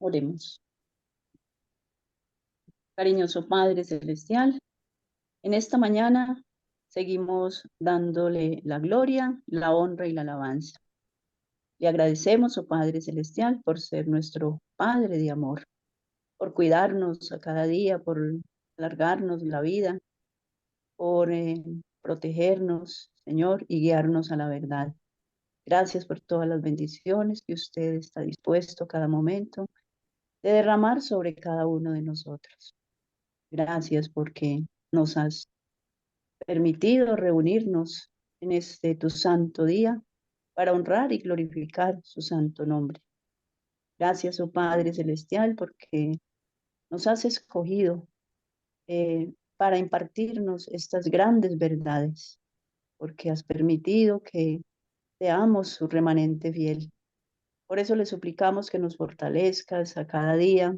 Oremos. Cariñoso Padre Celestial, en esta mañana seguimos dándole la gloria, la honra y la alabanza. Le agradecemos, oh Padre Celestial, por ser nuestro Padre de amor, por cuidarnos a cada día, por alargarnos la vida, por protegernos, Señor, y guiarnos a la verdad. Gracias por todas las bendiciones que usted está dispuesto cada momento de derramar sobre cada uno de nosotros. Gracias porque nos has permitido reunirnos en este tu santo día para honrar y glorificar su santo nombre. Gracias, oh Padre Celestial, porque nos has escogido para impartirnos estas grandes verdades, porque has permitido que seamos su remanente fiel. Por eso le suplicamos que nos fortalezcas a cada día,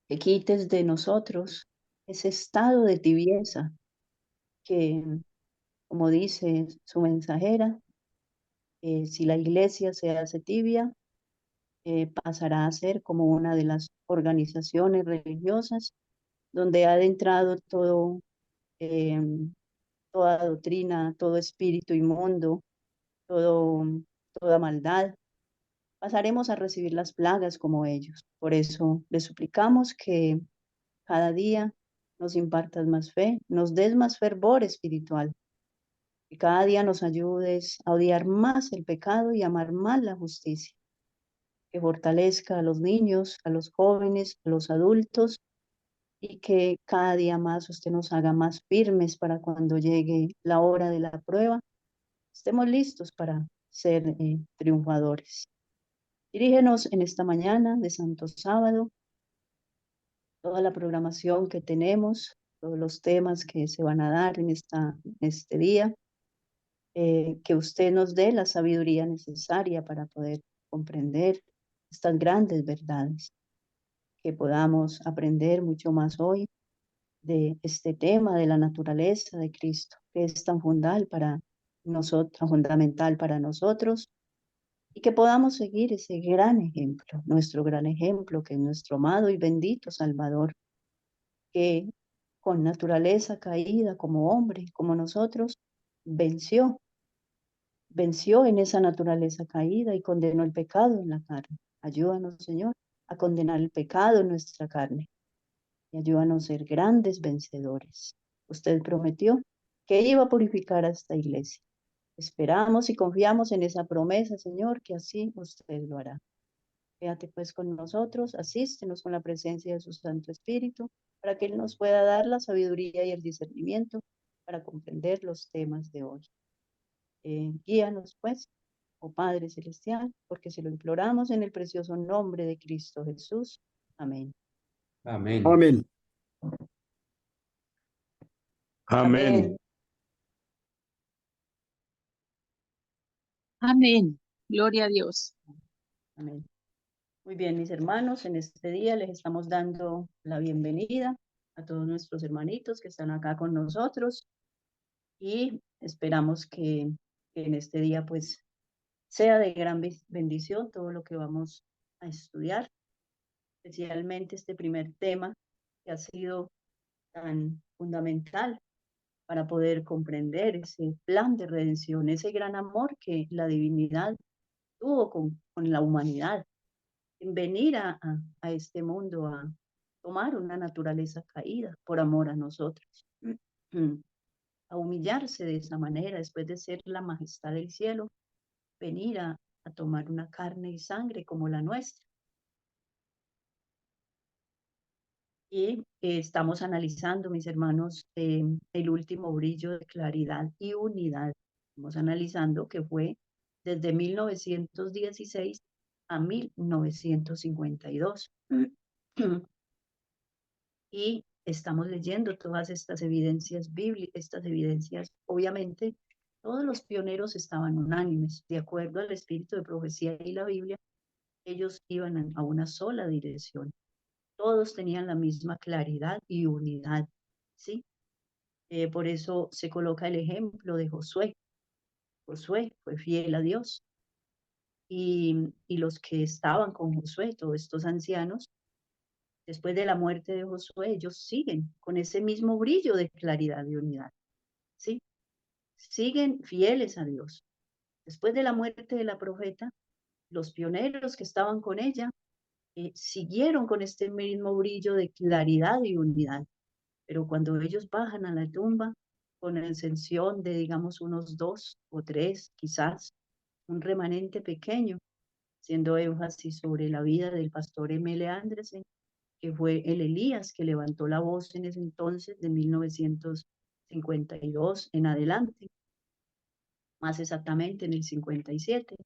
que quites de nosotros ese estado de tibieza que, como dice su mensajera, si la iglesia se hace tibia, pasará a ser como una de las organizaciones religiosas donde ha adentrado todo, eh, toda doctrina, todo espíritu inmundo, todo, toda maldad. Pasaremos a recibir las plagas como ellos. Por eso le suplicamos que cada día nos impartas más fe, nos des más fervor espiritual, que cada día nos ayudes a odiar más el pecado y amar más la justicia, que fortalezca a los niños, a los jóvenes, a los adultos, y que cada día más usted nos haga más firmes para cuando llegue la hora de la prueba, estemos listos para ser triunfadores. Dirígenos en esta mañana de Santo Sábado, toda la programación que tenemos, todos los temas que se van a dar en este día, que usted nos dé la sabiduría necesaria para poder comprender estas grandes verdades, que podamos aprender mucho más hoy de este tema de la naturaleza de Cristo, que es tan fundamental para nosotros, y que podamos seguir ese gran ejemplo, nuestro gran ejemplo, que es nuestro amado y bendito Salvador, que con naturaleza caída como hombre, como nosotros, venció en esa naturaleza caída y condenó el pecado en la carne. Ayúdanos, Señor, a condenar el pecado en nuestra carne y ayúdanos a ser grandes vencedores. Usted prometió que iba a purificar a esta iglesia. Esperamos y confiamos en esa promesa, Señor, que así usted lo hará. Quédate pues con nosotros, asístenos con la presencia de su Santo Espíritu, para que Él nos pueda dar la sabiduría y el discernimiento para comprender los temas de hoy. Guíanos pues, oh Padre Celestial, porque se lo imploramos en el precioso nombre de Cristo Jesús. Amén. Amén. Amén. Amén. Amén. Gloria a Dios. Amén. Muy bien, mis hermanos, en este día les estamos dando la bienvenida a todos nuestros hermanitos que están acá con nosotros y esperamos que en este día pues sea de gran bendición todo lo que vamos a estudiar, especialmente este primer tema que ha sido tan fundamental para poder comprender ese plan de redención, ese gran amor que la divinidad tuvo con la humanidad, en venir a este mundo a tomar una naturaleza caída por amor a nosotros, a humillarse de esa manera después de ser la majestad del cielo, venir a tomar una carne y sangre como la nuestra. Y estamos analizando, mis hermanos, el último brillo de claridad y unidad. Estamos analizando que fue desde 1916 a 1952. Y estamos leyendo todas estas evidencias bíblicas, estas evidencias, obviamente, todos los pioneros estaban unánimes, de acuerdo al espíritu de profecía y la Biblia, ellos iban a una sola dirección. Todos tenían la misma claridad y unidad, ¿sí? Por eso se coloca el ejemplo de Josué. Josué fue fiel a Dios y los que estaban con Josué, todos estos ancianos, después de la muerte de Josué, ellos siguen con ese mismo brillo de claridad y unidad, ¿sí? Siguen fieles a Dios. Después de la muerte de la profeta, los pioneros que estaban con ella siguieron con este mismo brillo de claridad y unidad. Pero cuando ellos bajan a la tumba, con la ascensión de, digamos, unos 2 o 3, quizás, un remanente pequeño, haciendo énfasis sobre la vida del pastor M.L. Andersen, que fue el Elías que levantó la voz en ese entonces, de 1952 en adelante, más exactamente en el 57,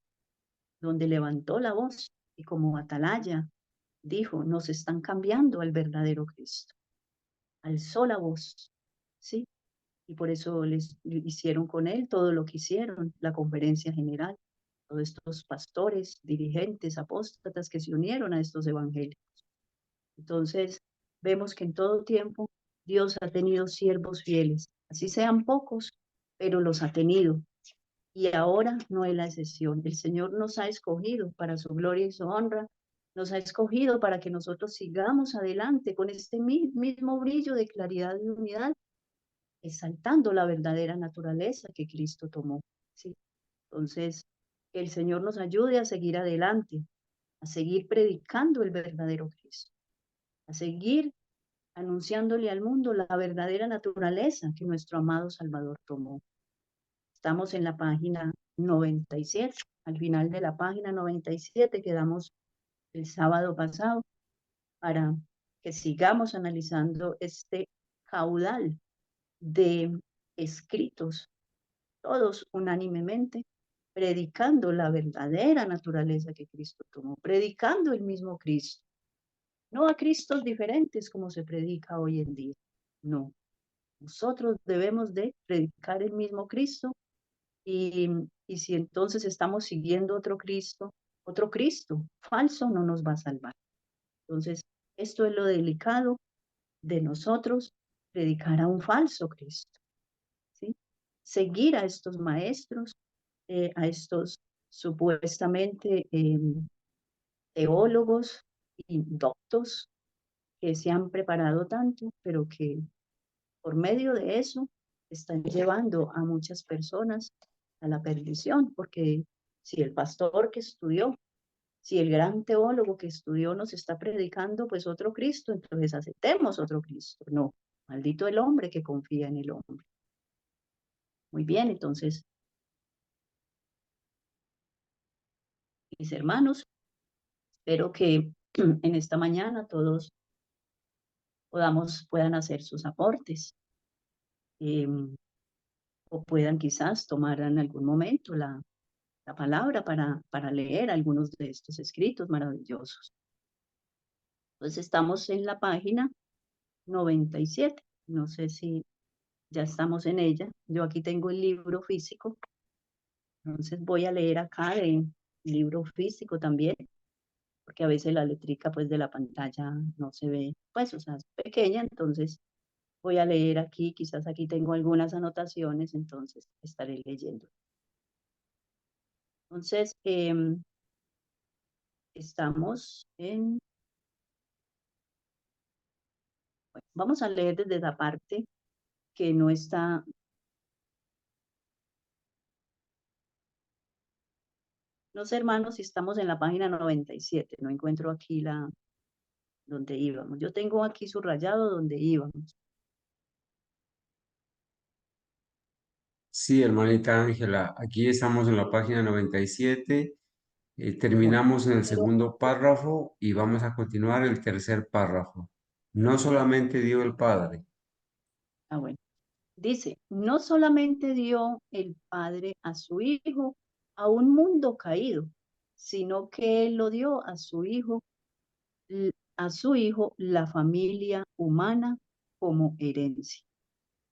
donde levantó la voz y como atalaya dijo, nos están cambiando al verdadero Cristo. Alzó la voz, ¿sí? Y por eso les hicieron con él todo lo que hicieron, la conferencia general, todos estos pastores, dirigentes, apóstatas que se unieron a estos evangelios. Entonces, vemos que en todo tiempo Dios ha tenido siervos fieles, así sean pocos, pero los ha tenido. Y ahora no es la excepción. El Señor nos ha escogido para su gloria y su honra, nos ha escogido para que nosotros sigamos adelante con este mismo brillo de claridad y unidad, exaltando la verdadera naturaleza que Cristo tomó. ¿Sí? Entonces, que el Señor nos ayude a seguir adelante, a seguir predicando el verdadero Cristo, a seguir anunciándole al mundo la verdadera naturaleza que nuestro amado Salvador tomó. Estamos en la página 97, al final de la página 97 quedamos el sábado pasado para que sigamos analizando este caudal de escritos, todos unánimemente, predicando la verdadera naturaleza que Cristo tomó, predicando el mismo Cristo, no a Cristos diferentes como se predica hoy en día, no. Nosotros debemos de predicar el mismo Cristo y si entonces estamos siguiendo otro Cristo falso no nos va a salvar. Entonces, esto es lo delicado de nosotros, predicar a un falso Cristo, ¿sí? Seguir a estos maestros, a estos supuestamente teólogos y doctos que se han preparado tanto, pero que por medio de eso están llevando a muchas personas a la perdición, porque si el pastor que estudió, si el gran teólogo que estudió nos está predicando pues otro Cristo, entonces aceptemos otro Cristo. No, maldito el hombre que confía en el hombre. Muy bien, entonces, mis hermanos, espero que en esta mañana todos puedan hacer sus aportes o puedan quizás tomar en algún momento la palabra para leer algunos de estos escritos maravillosos. Entonces estamos en la página 97. No sé si ya estamos en ella. Yo aquí tengo el libro físico. Entonces voy a leer acá de libro físico también, porque a veces la letrica pues de la pantalla no se ve, pues, o sea, es pequeña. Entonces voy a leer aquí, quizás aquí tengo algunas anotaciones, entonces estaré leyendo. Entonces, estamos en... Bueno, vamos a leer desde la parte que no está... No sé, hermanos, si estamos en la página 97, no encuentro aquí donde íbamos. Yo tengo aquí subrayado donde íbamos. Sí, hermanita Ángela, aquí estamos en la página 97, Bueno, terminamos en el pero, segundo párrafo y vamos a continuar el tercer párrafo. No solamente dio el Padre. bueno. Dice, no solamente dio el Padre a su Hijo a un mundo caído, sino que Él lo dio a su hijo la familia humana como herencia.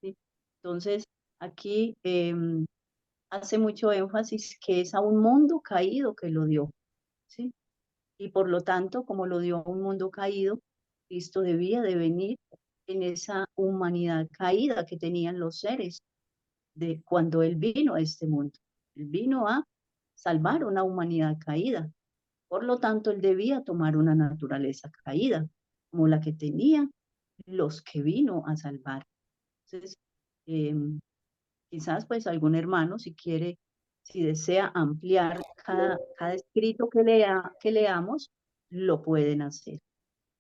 ¿Sí? Entonces, aquí hace mucho énfasis que es a un mundo caído que lo dio, ¿sí? Y por lo tanto, como lo dio a un mundo caído, Cristo debía de venir en esa humanidad caída que tenían los seres de cuando Él vino a este mundo. Él vino a salvar una humanidad caída. Por lo tanto, él debía tomar una naturaleza caída, como la que tenían los que vino a salvar. Entonces, quizás pues algún hermano, si quiere, si desea ampliar cada escrito que leamos, lo pueden hacer.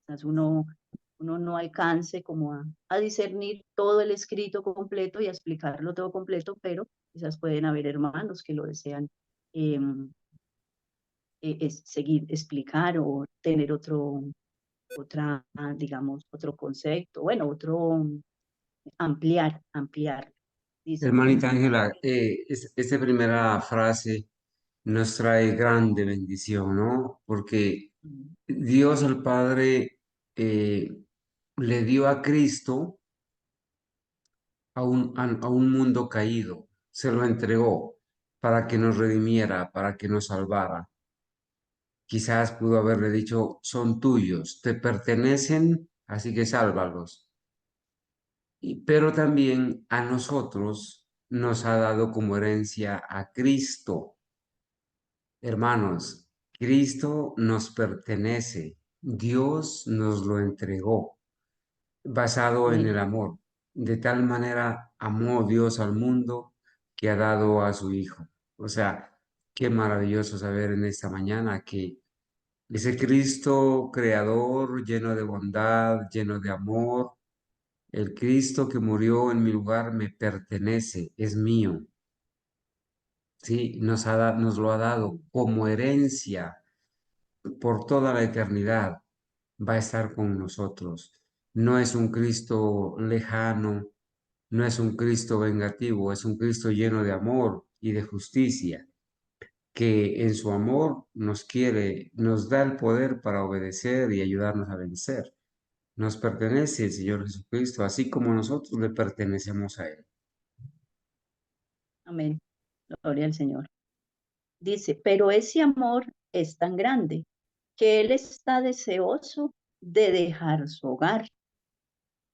Quizás uno no alcance como a discernir todo el escrito completo y a explicarlo todo completo, pero quizás pueden haber hermanos que lo desean seguir, explicar o tener digamos, otro concepto, bueno, ampliar. Dice, Hermanita Ángela, esta primera frase nos trae grande bendición, ¿no? Porque Dios el Padre eh, le dio a Cristo a un mundo caído, se lo entregó para que nos redimiera, para que nos salvara. Quizás pudo haberle dicho, son tuyos, te pertenecen, así que sálvalos. Pero también a nosotros nos ha dado como herencia a Cristo. Hermanos, Cristo nos pertenece, Dios nos lo entregó, basado en amén, el amor. De tal manera amó Dios al mundo que ha dado a su Hijo. O sea, qué maravilloso saber en esta mañana que ese Cristo creador, lleno de bondad, lleno de amor, el Cristo que murió en mi lugar me pertenece, es mío. Sí, nos lo ha dado como herencia por toda la eternidad. Va a estar con nosotros. No es un Cristo lejano, no es un Cristo vengativo, es un Cristo lleno de amor y de justicia, que en su amor nos quiere, nos da el poder para obedecer y ayudarnos a vencer. Nos pertenece el Señor Jesucristo, así como nosotros le pertenecemos a Él. amén, gloria al Señor. Dice, pero ese amor es tan grande que Él está deseoso de dejar su hogar,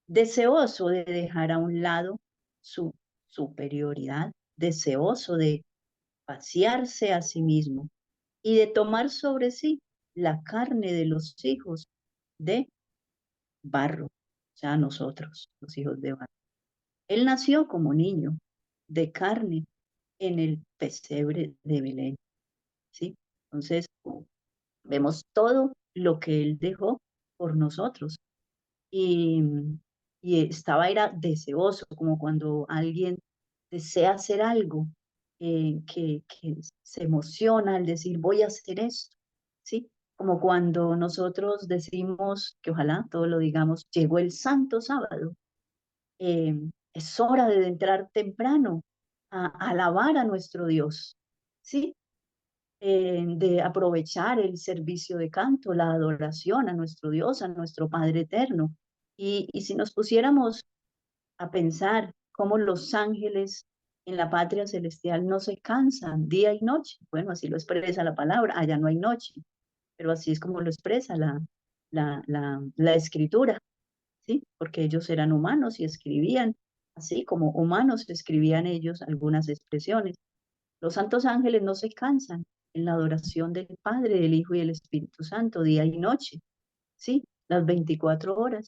deseoso de dejar a un lado su superioridad, deseoso de vaciarse a sí mismo y de tomar sobre sí la carne de los hijos de barro, o sea, nosotros, los hijos de barro. Él nació como niño de carne en el pesebre de Belén, ¿sí? Entonces, vemos todo lo que Él dejó por nosotros. Y, era deseoso, como cuando alguien desea hacer algo, que se emociona al decir, voy a hacer esto, ¿sí? Como cuando nosotros decimos, que ojalá todos lo digamos, llegó el santo sábado, es hora de entrar temprano a alabar a nuestro Dios, ¿sí? De aprovechar el servicio de canto, la adoración a nuestro Dios, a nuestro Padre eterno. Y si nos pusiéramos a pensar cómo los ángeles en la patria celestial no se cansan día y noche, bueno, así lo expresa la palabra, allá no hay noche, pero así es como lo expresa la escritura, ¿sí? Porque ellos eran humanos y escribían, así como humanos escribían ellos algunas expresiones. Los santos ángeles no se cansan en la adoración del Padre, del Hijo y del Espíritu Santo, día y noche, ¿sí? Las 24 horas.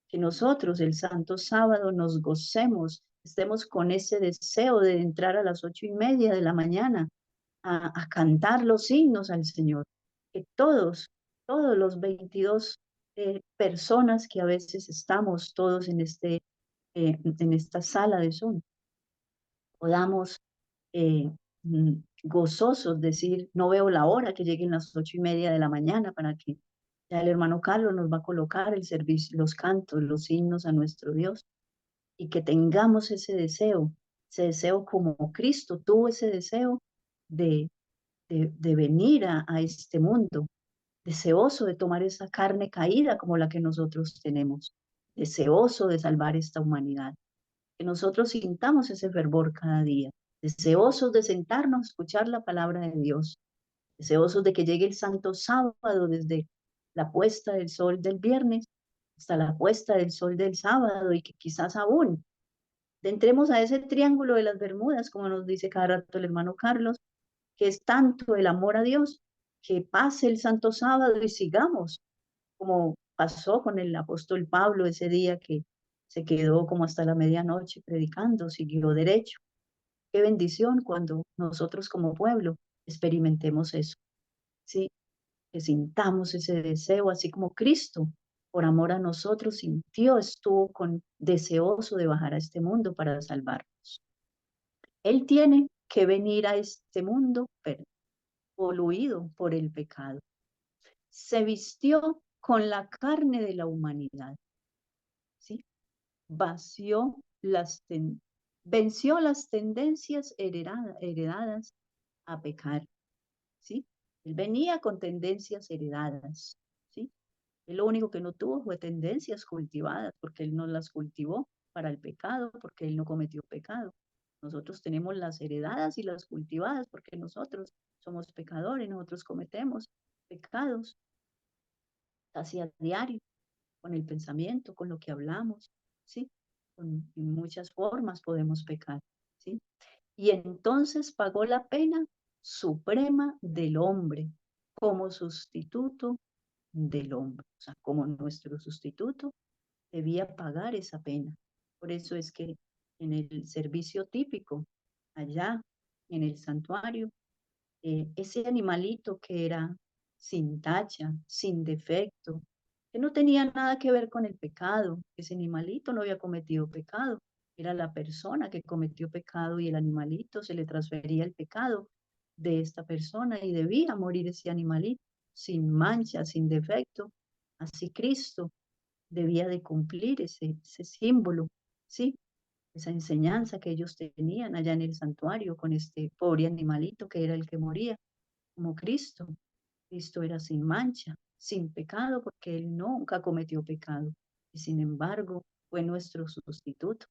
Que nosotros el santo sábado nos gocemos, estemos con ese deseo de entrar a las 8:30 de la mañana a cantar los himnos al Señor. Que todos los 22 personas que a veces estamos todos en esta sala de Zoom, podamos gozosos decir, no veo la hora que lleguen las 8:30 de la mañana para que ya el hermano Carlos nos va a colocar el servicio, los cantos, los himnos a nuestro Dios y que tengamos ese deseo como Cristo tuvo ese deseo de, de venir a este mundo, deseoso de tomar esa carne caída como la que nosotros tenemos, deseoso de salvar esta humanidad, que nosotros sintamos ese fervor cada día, deseosos de sentarnos a escuchar la palabra de Dios, deseosos de que llegue el santo sábado desde la puesta del sol del viernes hasta la puesta del sol del sábado y que quizás aún entremos a ese triángulo de las Bermudas, como nos dice cada rato el hermano Carlos, que es tanto el amor a Dios, que pase el Santo Sábado y sigamos, como pasó con el apóstol Pablo ese día que se quedó como hasta la medianoche predicando, siguió derecho. Qué bendición cuando nosotros como pueblo experimentemos eso, ¿sí? Que sintamos ese deseo, así como Cristo, por amor a nosotros, sintió, estuvo deseoso de bajar a este mundo para salvarnos. Él tiene que venir a este mundo poluido por el pecado. Se vistió con la carne de la humanidad, ¿sí? Venció las tendencias heredadas a pecar, ¿sí? Él venía con tendencias heredadas, ¿sí? Él lo único que no tuvo fue tendencias cultivadas, porque él no las cultivó para el pecado, porque él no cometió pecado. Nosotros tenemos las heredadas y las cultivadas, porque nosotros somos pecadores, nosotros cometemos pecados casi a diario, con el pensamiento, con lo que hablamos, ¿sí? En muchas formas podemos pecar, ¿sí? Y entonces pagó la pena suprema del hombre como sustituto del hombre, o sea, como nuestro sustituto debía pagar esa pena. Por eso es que en el servicio típico, allá en el santuario, ese animalito que era sin tacha, sin defecto, que no tenía nada que ver con el pecado, ese animalito no había cometido pecado, era la persona que cometió pecado y el animalito se le transfería el pecado de esta persona y debía morir ese animalito sin mancha, sin defecto. Así Cristo debía de cumplir ese símbolo, ¿sí? Esa enseñanza que ellos tenían allá en el santuario con este pobre animalito que era el que moría, como Cristo. Cristo era sin mancha, sin pecado, porque Él nunca cometió pecado. Y sin embargo, fue nuestro sustituto.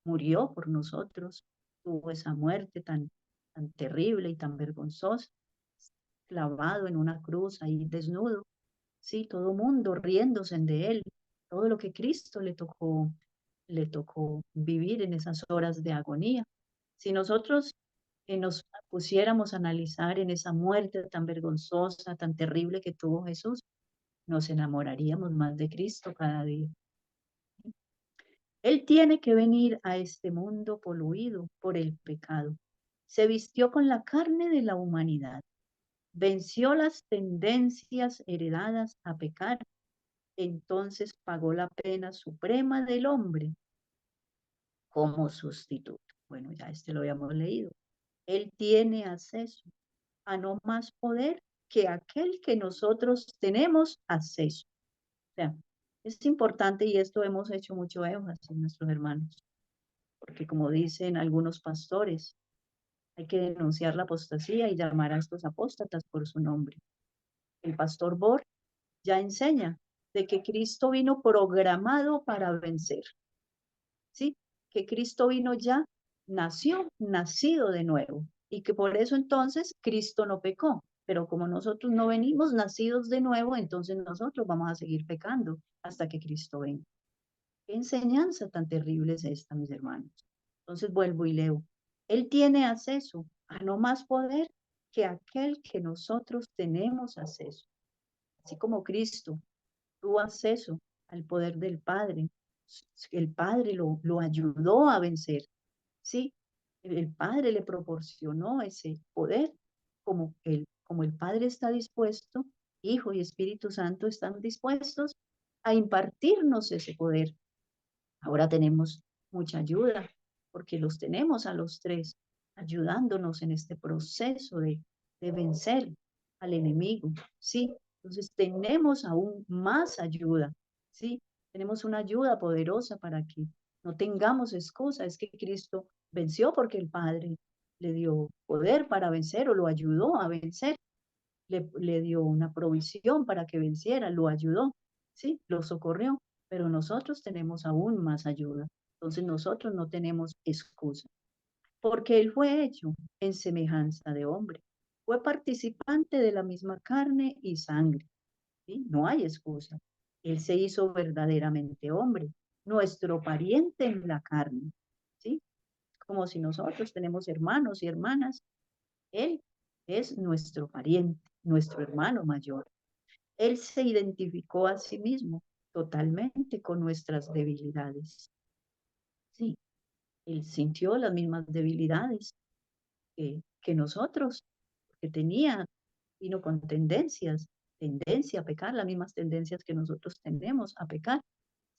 Murió por nosotros, tuvo esa muerte tan terrible y tan vergonzosa, clavado en una cruz ahí desnudo. Sí, todo mundo riéndose de Él. Todo lo que Cristo le tocó vivir en esas horas de agonía. Si nosotros nos pusiéramos a analizar en esa muerte tan vergonzosa, tan terrible que tuvo Jesús, nos enamoraríamos más de Cristo cada día. Él tiene que venir a este mundo poluido por el pecado. Se vistió con la carne de la humanidad, venció las tendencias heredadas a pecar, entonces pagó la pena suprema del hombre como sustituto. Bueno, ya este lo habíamos leído. Él tiene acceso a no más poder que aquel que nosotros tenemos acceso. O sea, es importante y esto hemos hecho mucho énfasis en nuestros hermanos, porque como dicen algunos pastores, hay que denunciar la apostasía y llamar a estos apóstatas por su nombre. El pastor Bor ya enseña de que Cristo vino programado para vencer, ¿sí? Que Cristo vino ya, nacido de nuevo, y que por eso entonces Cristo no pecó. Pero como nosotros no venimos nacidos de nuevo, entonces nosotros vamos a seguir pecando hasta que Cristo venga. ¿Qué enseñanza tan terrible es esta, mis hermanos? Entonces vuelvo y leo. Él tiene acceso a no más poder que aquel que nosotros tenemos acceso. Así como Cristo tuvo acceso al poder del Padre, el Padre lo ayudó a vencer, ¿sí? El Padre le proporcionó ese poder, como el Padre está dispuesto, Hijo y Espíritu Santo están dispuestos a impartirnos ese poder. Ahora tenemos mucha ayuda, porque los tenemos a los tres, ayudándonos en este proceso de vencer al enemigo, ¿sí? Entonces tenemos aún más ayuda, ¿sí? Tenemos una ayuda poderosa para que no tengamos excusa. Es que Cristo venció porque el Padre le dio poder para vencer o lo ayudó a vencer, le dio una provisión para que venciera, lo ayudó, ¿sí? Lo socorrió, pero nosotros tenemos aún más ayuda. Entonces nosotros no tenemos excusa, porque Él fue hecho en semejanza de hombre, fue participante de la misma carne y sangre, ¿sí? No hay excusa. Él se hizo verdaderamente hombre, nuestro pariente en la carne, ¿sí? Como si nosotros tenemos hermanos y hermanas, Él es nuestro pariente, nuestro hermano mayor. Él se identificó a sí mismo totalmente con nuestras debilidades. Sí, él sintió las mismas debilidades que nosotros, que vino con tendencia a pecar, las mismas tendencias que nosotros tenemos a pecar,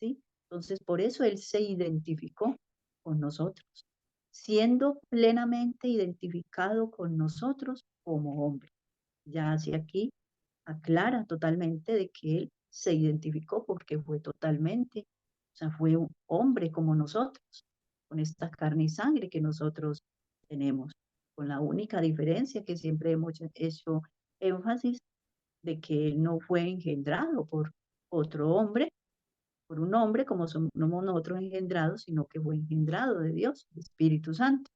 ¿sí? Entonces, por eso él se identificó con nosotros, siendo plenamente identificado con nosotros como hombre. Ya hacia aquí aclara totalmente de que él se identificó porque fue totalmente, o sea, fue un hombre como nosotros, con esta carne y sangre que nosotros tenemos, con la única diferencia que siempre hemos hecho énfasis de que él no fue engendrado por otro hombre, por un hombre como somos nosotros engendrados, sino que fue engendrado de Dios, del Espíritu Santo,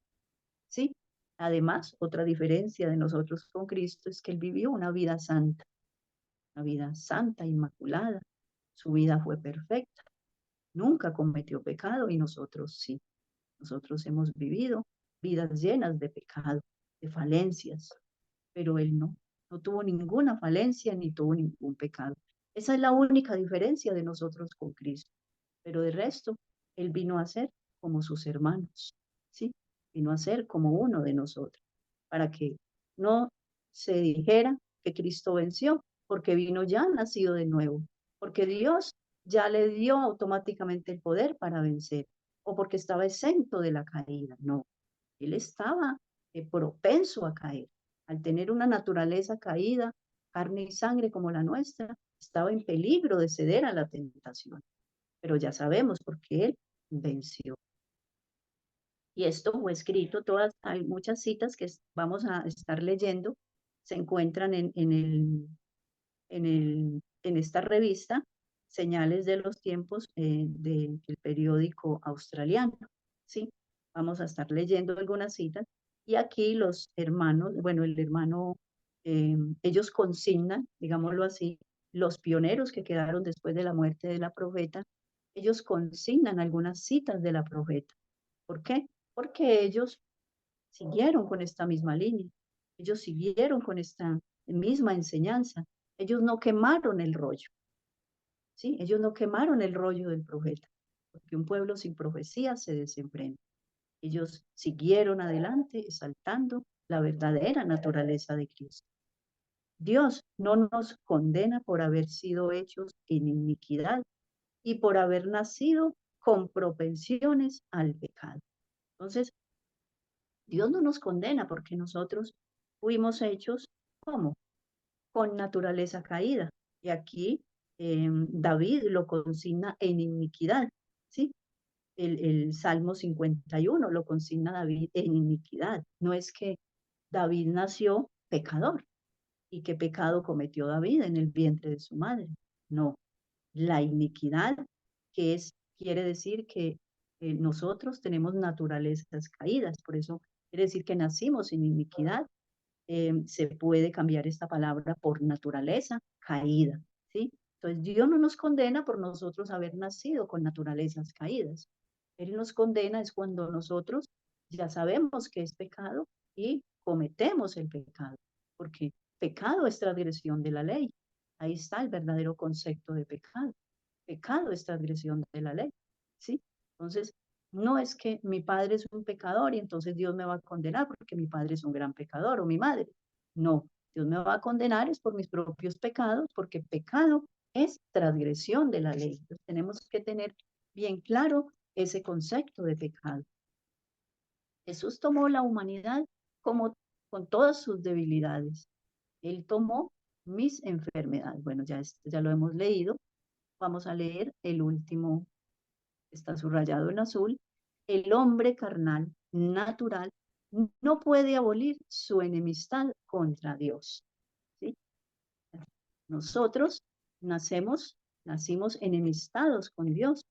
¿sí? Además, otra diferencia de nosotros con Cristo es que él vivió una vida santa, inmaculada. Su vida fue perfecta, nunca cometió pecado y nosotros sí. Nosotros hemos vivido vidas llenas de pecado, de falencias, pero él no tuvo ninguna falencia ni tuvo ningún pecado. Esa es la única diferencia de nosotros con Cristo. Pero de resto, él vino a ser como sus hermanos, ¿sí? Vino a ser como uno de nosotros, para que no se dijera que Cristo venció, porque vino ya nacido de nuevo, porque Dios ya le dio automáticamente el poder para vencer, o porque estaba exento de la caída. No, él estaba propenso a caer. Al tener una naturaleza caída, carne y sangre como la nuestra, estaba en peligro de ceder a la tentación. Pero ya sabemos por qué él venció. Y esto fue escrito, hay muchas citas que vamos a estar leyendo, se encuentran en esta revista, Señales de los Tiempos, del periódico australiano, ¿sí? Vamos a estar leyendo algunas citas, y aquí los hermanos, bueno, el hermano, ellos consignan, digámoslo así, los pioneros que quedaron después de la muerte de la profeta, ellos consignan algunas citas de la profeta. ¿Por qué? Porque ellos siguieron con esta misma línea, ellos siguieron con esta misma enseñanza, ellos no quemaron el rollo, ¿sí? Ellos no quemaron el rollo del profeta, porque un pueblo sin profecía se desenfrena. Ellos siguieron adelante exaltando la verdadera naturaleza de Cristo. Dios no nos condena por haber sido hechos en iniquidad y por haber nacido con propensiones al pecado. Entonces, Dios no nos condena porque nosotros fuimos hechos, ¿cómo? Con naturaleza caída. Y aquí David lo consigna en iniquidad, ¿sí? El Salmo 51 lo consigna David en iniquidad. No es que David nació pecador y qué pecado cometió David en el vientre de su madre. No, la iniquidad, quiere decir que nosotros tenemos naturalezas caídas, por eso quiere decir que nacimos en iniquidad. Se puede cambiar esta palabra por naturaleza caída, ¿sí? Entonces Dios no nos condena por nosotros haber nacido con naturalezas caídas. Él nos condena es cuando nosotros ya sabemos que es pecado y cometemos el pecado, porque pecado es transgresión de la ley. Ahí está el verdadero concepto de pecado. Pecado es transgresión de la ley, ¿sí? Entonces, no es que mi padre es un pecador y entonces Dios me va a condenar porque mi padre es un gran pecador o mi madre. No, Dios me va a condenar es por mis propios pecados, porque pecado es transgresión de la ley. Entonces, tenemos que tener bien claro ese concepto de pecado. Jesús tomó la humanidad como con todas sus debilidades. Él tomó mis enfermedades. Bueno, ya lo hemos leído. Vamos a leer el último, está subrayado en azul. El hombre carnal, natural, no puede abolir su enemistad contra Dios, ¿sí? Nosotros nacimos enemistados con Dios.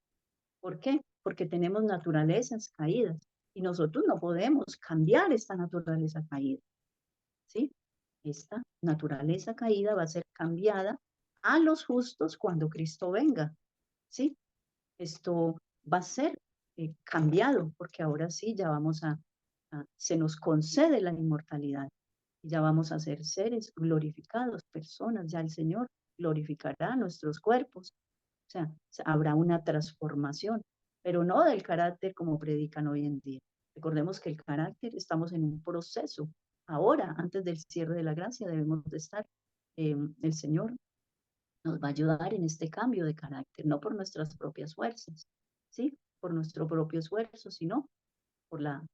¿Por qué? Porque tenemos naturalezas caídas y nosotros no podemos cambiar esta naturaleza caída, ¿sí? Esta naturaleza caída va a ser cambiada a los justos cuando Cristo venga, ¿sí? Esto va a ser cambiado porque ahora sí ya se nos concede la inmortalidad y ya vamos a ser seres glorificados, personas, ya el Señor glorificará nuestros cuerpos, o sea, habrá una transformación, pero no del carácter como predican hoy en día. Recordemos que el carácter, estamos en un proceso. Ahora, antes del cierre de la gracia, debemos de estar. El Señor nos va a ayudar en este cambio de carácter, no por nuestras propias fuerzas, ¿sí? Por nuestro propio esfuerzo, sino por la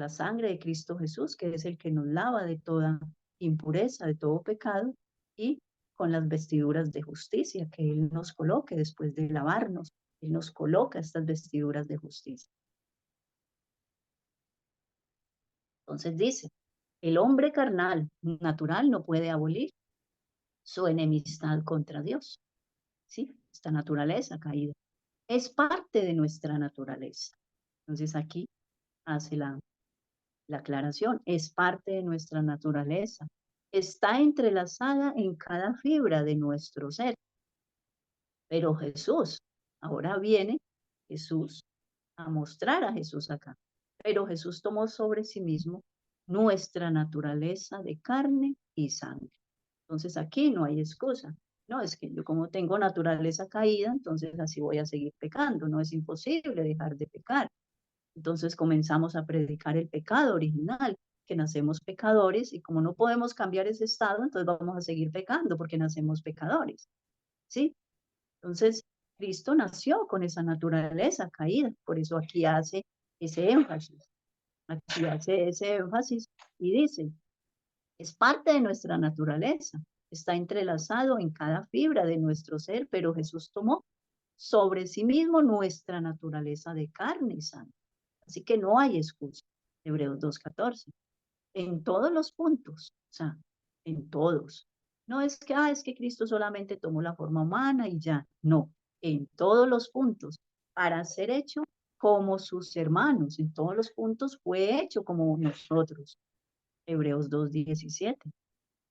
sangre de Cristo Jesús, que es el que nos lava de toda impureza, de todo pecado, y con las vestiduras de justicia que Él nos coloque después de lavarnos. Él nos coloca estas vestiduras de justicia. Entonces dice, el hombre carnal, natural, no puede abolir su enemistad contra Dios, ¿sí? Esta naturaleza caída. Es parte de nuestra naturaleza. Entonces aquí hace la aclaración, es parte de nuestra naturaleza. Está entrelazada en cada fibra de nuestro ser. Pero Jesús, ahora viene Jesús a mostrar a Jesús acá. Pero Jesús tomó sobre sí mismo nuestra naturaleza de carne y sangre. Entonces aquí no hay excusa. No, es que yo como tengo naturaleza caída, entonces así voy a seguir pecando. No es imposible dejar de pecar. Entonces comenzamos a predicar el pecado original, que nacemos pecadores y como no podemos cambiar ese estado, entonces vamos a seguir pecando porque nacemos pecadores, ¿sí? Entonces Cristo nació con esa naturaleza caída, por eso aquí hace ese énfasis, aquí hace ese énfasis y dice, es parte de nuestra naturaleza, está entrelazado en cada fibra de nuestro ser, pero Jesús tomó sobre sí mismo nuestra naturaleza de carne y sangre. Así que no hay excusa. Hebreos 2:14. En todos los puntos, o sea, en todos. No es que, es que Cristo solamente tomó la forma humana y ya. No, en todos los puntos, para ser hecho como sus hermanos. En todos los puntos fue hecho como nosotros. Hebreos 2:17.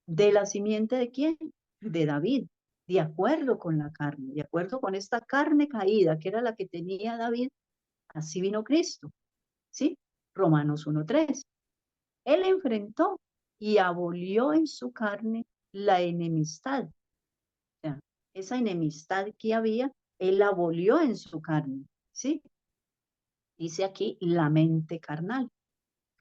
¿De la simiente de quién? De David. De acuerdo con la carne, de acuerdo con esta carne caída que era la que tenía David, así vino Cristo. ¿Sí? Romanos 1:3. Él enfrentó y abolió en su carne la enemistad. O sea, esa enemistad que había, él la abolió en su carne. ¿Sí? Dice aquí la mente carnal.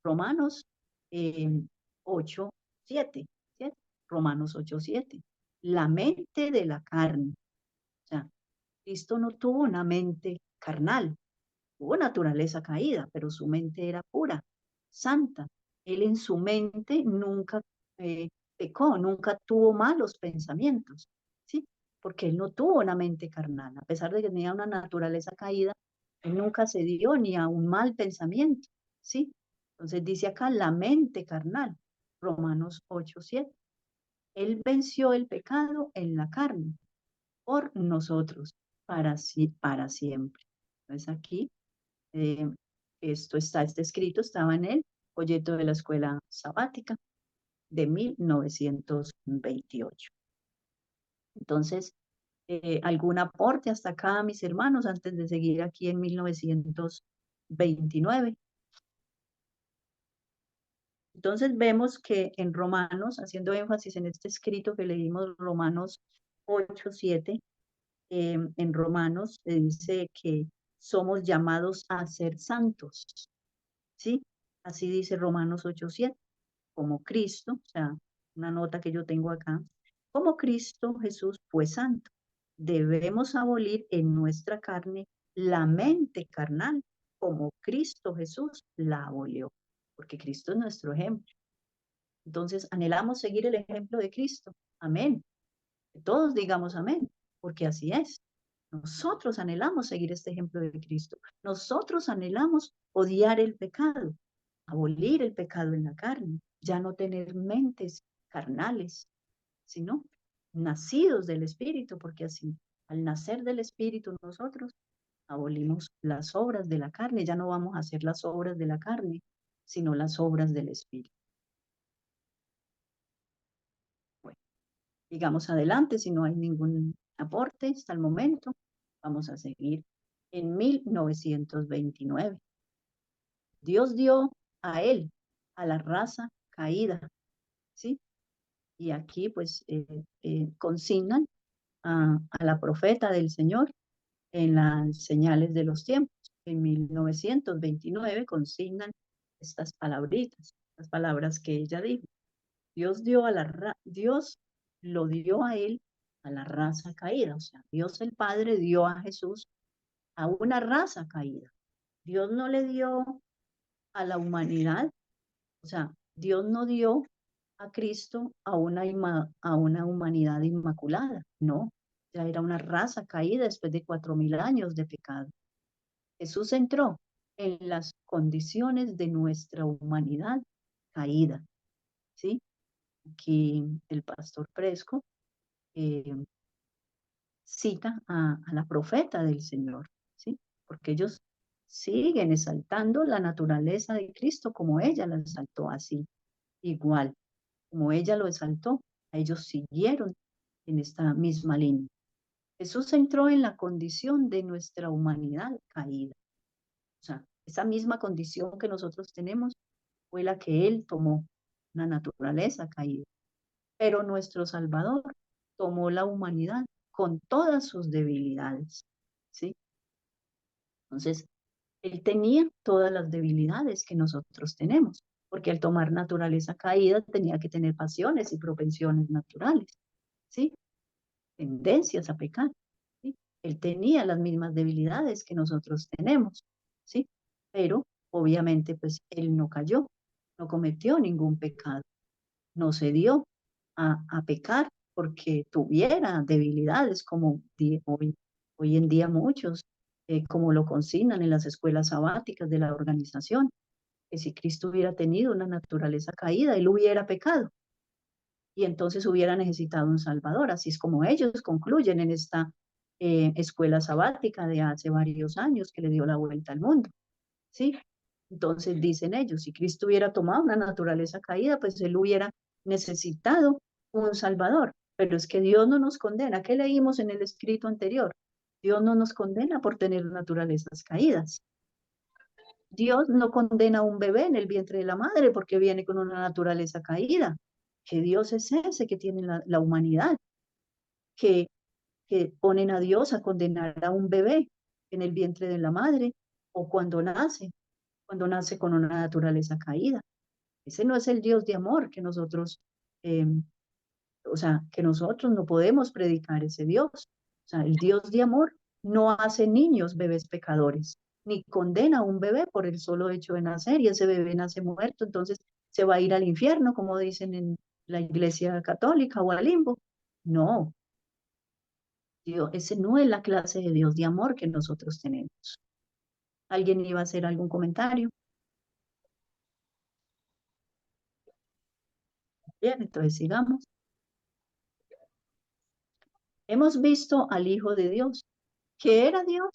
Romanos 8:7. ¿Sí? Romanos 8:7. La mente de la carne. O sea, Cristo no tuvo una mente carnal, tuvo naturaleza caída, pero su mente era pura, santa. Él en su mente nunca pecó, nunca tuvo malos pensamientos, ¿sí? Porque él no tuvo una mente carnal, a pesar de que tenía una naturaleza caída, él nunca se dio ni a un mal pensamiento, ¿sí? Entonces dice acá la mente carnal, Romanos 8:7. Él venció el pecado en la carne por nosotros, para siempre. Entonces aquí esto está escrito, estaba en el folleto de la escuela sabática de 1928. Entonces, ¿algún aporte hasta acá, mis hermanos, antes de seguir aquí en 1929? Entonces vemos que en Romanos, haciendo énfasis en este escrito que leímos, Romanos 8:7, en Romanos dice que somos llamados a ser santos, ¿sí? Así dice Romanos 8:7, como Cristo, o sea, una nota que yo tengo acá, como Cristo Jesús fue santo. Debemos abolir en nuestra carne la mente carnal, como Cristo Jesús la abolió, porque Cristo es nuestro ejemplo. Entonces, anhelamos seguir el ejemplo de Cristo. Amén. Que todos digamos amén, porque así es. Nosotros anhelamos seguir este ejemplo de Cristo. Nosotros anhelamos odiar el pecado, abolir el pecado en la carne, ya no tener mentes carnales, sino nacidos del Espíritu, porque así, al nacer del Espíritu nosotros abolimos las obras de la carne, ya no vamos a hacer las obras de la carne, sino las obras del Espíritu. Bueno, sigamos adelante, si no hay ningún aporte hasta el momento, vamos a seguir en 1929. Dios dio a él, a la raza caída, ¿sí? Y aquí pues consignan a la profeta del Señor en las señales de los tiempos. En 1929 consignan estas palabritas, las palabras que ella dijo. Dios lo dio a él, a la raza caída. O sea, Dios el Padre dio a Jesús a una raza caída. Dios no le dio a la humanidad, o sea, Dios no dio a Cristo a una humanidad inmaculada, no, ya era una raza caída después de 4000 años de pecado. Jesús entró en las condiciones de nuestra humanidad caída, ¿sí? Aquí el pastor Fresco eh, cita a la profeta del Señor, ¿sí? Porque ellos siguen exaltando la naturaleza de Cristo como ella la exaltó así, igual como ella lo exaltó, ellos siguieron en esta misma línea. Jesús entró en la condición de nuestra humanidad caída. O sea, esa misma condición que nosotros tenemos fue la que Él tomó, una naturaleza caída. Pero nuestro Salvador tomó la humanidad con todas sus debilidades, ¿sí? Entonces, Él tenía todas las debilidades que nosotros tenemos, porque al tomar naturaleza caída tenía que tener pasiones y propensiones naturales, ¿sí? Tendencias a pecar, ¿sí? Él tenía las mismas debilidades que nosotros tenemos, ¿sí? Pero obviamente pues Él no cayó, no cometió ningún pecado, no se dio a pecar porque tuviera debilidades como hoy en día muchos, como lo consignan en las escuelas sabáticas de la organización, que si Cristo hubiera tenido una naturaleza caída, Él hubiera pecado y entonces hubiera necesitado un Salvador. Así es como ellos concluyen en esta escuela sabática de hace varios años que le dio la vuelta al mundo, ¿sí? Entonces dicen ellos, si Cristo hubiera tomado una naturaleza caída, pues Él hubiera necesitado un Salvador. Pero es que Dios no nos condena. ¿Qué leímos en el escrito anterior? Dios no nos condena por tener naturalezas caídas. Dios no condena a un bebé en el vientre de la madre porque viene con una naturaleza caída. ¿Qué Dios es ese que tiene la humanidad? Que, que ponen a Dios a condenar a un bebé en el vientre de la madre o cuando nace con una naturaleza caída. Ese no es el Dios de amor que nosotros, eh, o sea, que nosotros no podemos predicar ese Dios. O sea, el Dios de amor no hace niños bebés pecadores, ni condena a un bebé por el solo hecho de nacer y ese bebé nace muerto, entonces se va a ir al infierno, como dicen en la iglesia católica o al limbo. No, Dios, ese no es la clase de Dios de amor que nosotros tenemos. ¿Alguien iba a hacer algún comentario? Bien, entonces sigamos. Hemos visto al Hijo de Dios, que era Dios,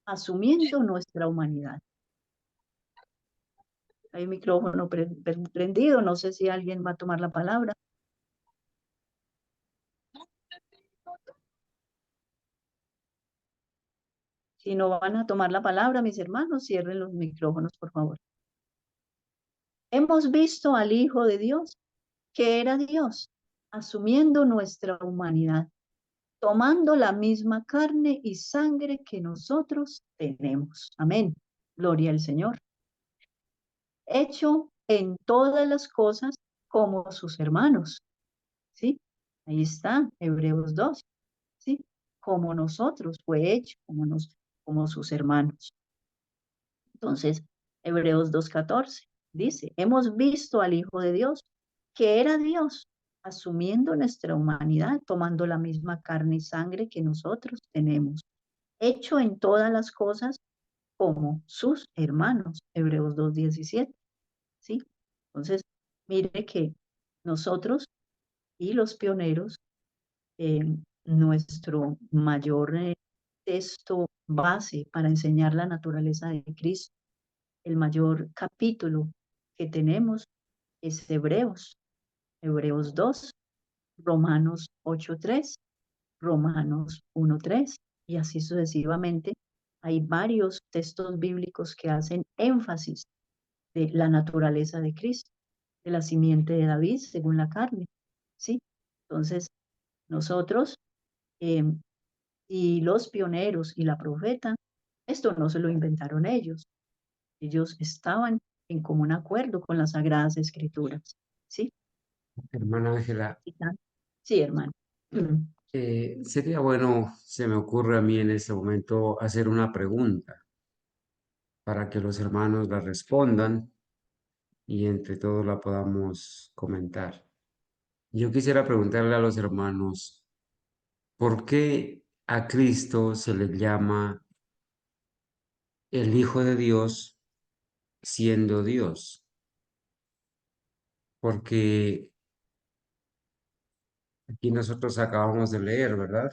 asumiendo nuestra humanidad. Hay un micrófono prendido, no sé si alguien va a tomar la palabra. Si no van a tomar la palabra, mis hermanos, cierren los micrófonos, por favor. Hemos visto al Hijo de Dios, que era Dios, asumiendo nuestra humanidad, tomando la misma carne y sangre que nosotros tenemos. Amén. Gloria al Señor. Hecho en todas las cosas como sus hermanos. ¿Sí? Ahí está, Hebreos 2. ¿Sí? Como nosotros fue hecho, como sus hermanos. Entonces, Hebreos 2:14 dice, hemos visto al Hijo de Dios, que era Dios, asumiendo nuestra humanidad, tomando la misma carne y sangre que nosotros tenemos, hecho en todas las cosas como sus hermanos. Hebreos 2:17, ¿sí? Entonces, mire que nosotros y los pioneros, nuestro mayor texto base para enseñar la naturaleza de Cristo, el mayor capítulo que tenemos es Hebreos, Hebreos 2, Romanos 8:3, Romanos 1:3 y así sucesivamente. Hay varios textos bíblicos que hacen énfasis de la naturaleza de Cristo. de la simiente de David según la carne, ¿sí? Entonces, nosotros y los pioneros y la profeta, esto no se lo inventaron ellos. Ellos estaban en común acuerdo con las Sagradas Escrituras, ¿sí? Hermana Ángela, Sí, hermano. sería bueno, se me ocurre a mí en este momento hacer una pregunta para que los hermanos la respondan y entre todos la podamos comentar. Yo quisiera preguntarle a los hermanos, ¿por qué a Cristo se le llama el Hijo de Dios siendo Dios? Porque aquí nosotros acabamos de leer, ¿verdad?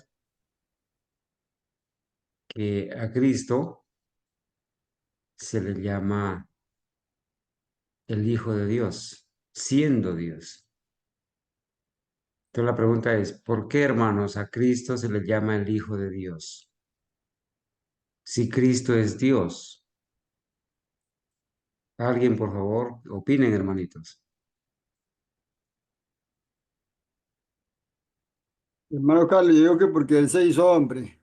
Que a Cristo se le llama el Hijo de Dios, siendo Dios. Entonces la pregunta es, ¿por qué, hermanos, a Cristo se le llama el Hijo de Dios? Si Cristo es Dios. Alguien, por favor, opinen, hermanitos. Hermano Carlos, yo digo que porque él se hizo hombre.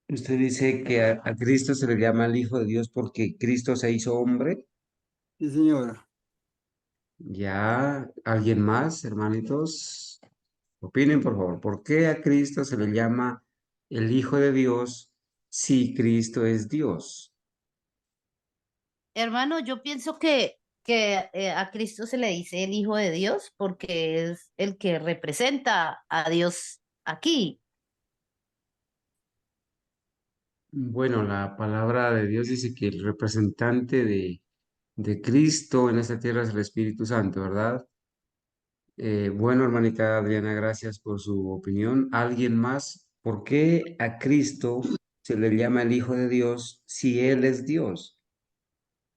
Usted dice que a Cristo se le llama el Hijo de Dios porque Cristo se hizo hombre. Sí, señora. Ya, ¿alguien más, hermanitos? Opinen, por favor, ¿por qué a Cristo se le llama el Hijo de Dios si Cristo es Dios? Hermano, yo pienso que a Cristo se le dice el Hijo de Dios porque es el que representa a Dios aquí. Bueno, la palabra de Dios dice que el representante de Cristo en esta tierra es el Espíritu Santo, ¿verdad? Bueno, hermanita Adriana, gracias por su opinión. ¿Alguien más? ¿Por qué a Cristo se le llama el Hijo de Dios si Él es Dios?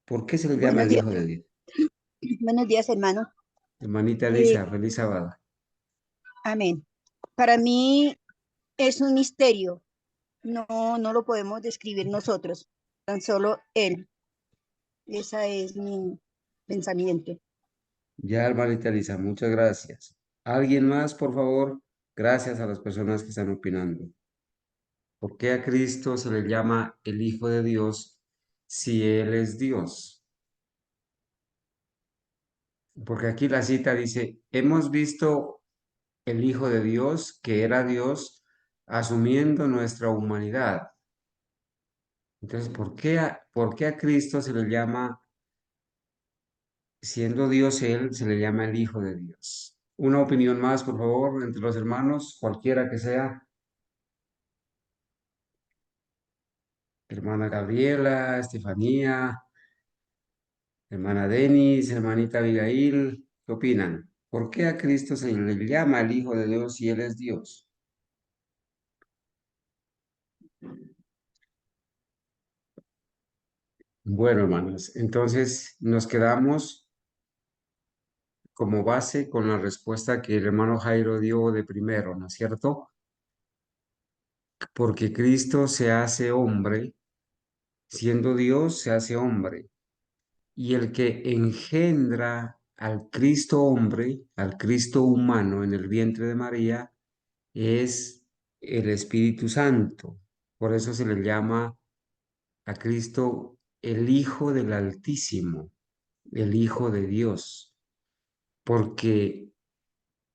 ¿Por qué se le llama Buenos el días, Hijo de Dios? buenos días, hermano. Hermanita Eh, Lisa, feliz sábado. amén. Para mí es un misterio. No lo podemos describir nosotros, tan solo Él. Ese es mi pensamiento. Ya, hermanita Lisa, muchas gracias. ¿Alguien más, por favor? Gracias a las personas que están opinando. ¿Por qué a Cristo se le llama el Hijo de Dios si Él es Dios? Porque aquí la cita dice, hemos visto el Hijo de Dios, que era Dios, asumiendo nuestra humanidad. Entonces, por qué a Cristo se le llama, siendo Dios Él, se le llama el Hijo de Dios? Una opinión más, por favor, entre los hermanos, cualquiera que sea. Hermana Gabriela, Estefanía, hermana Denis, hermanita Abigail, ¿qué opinan? ¿Por qué a Cristo se le llama el Hijo de Dios si Él es Dios? Bueno, hermanos, entonces nos quedamos como base con la respuesta que el hermano Jairo dio de primero, ¿no es cierto? Porque Cristo se hace hombre, siendo Dios se hace hombre, y el que engendra al Cristo hombre, al Cristo humano en el vientre de María, es el Espíritu Santo. Por eso se le llama a Cristo el Hijo del Altísimo, el Hijo de Dios, porque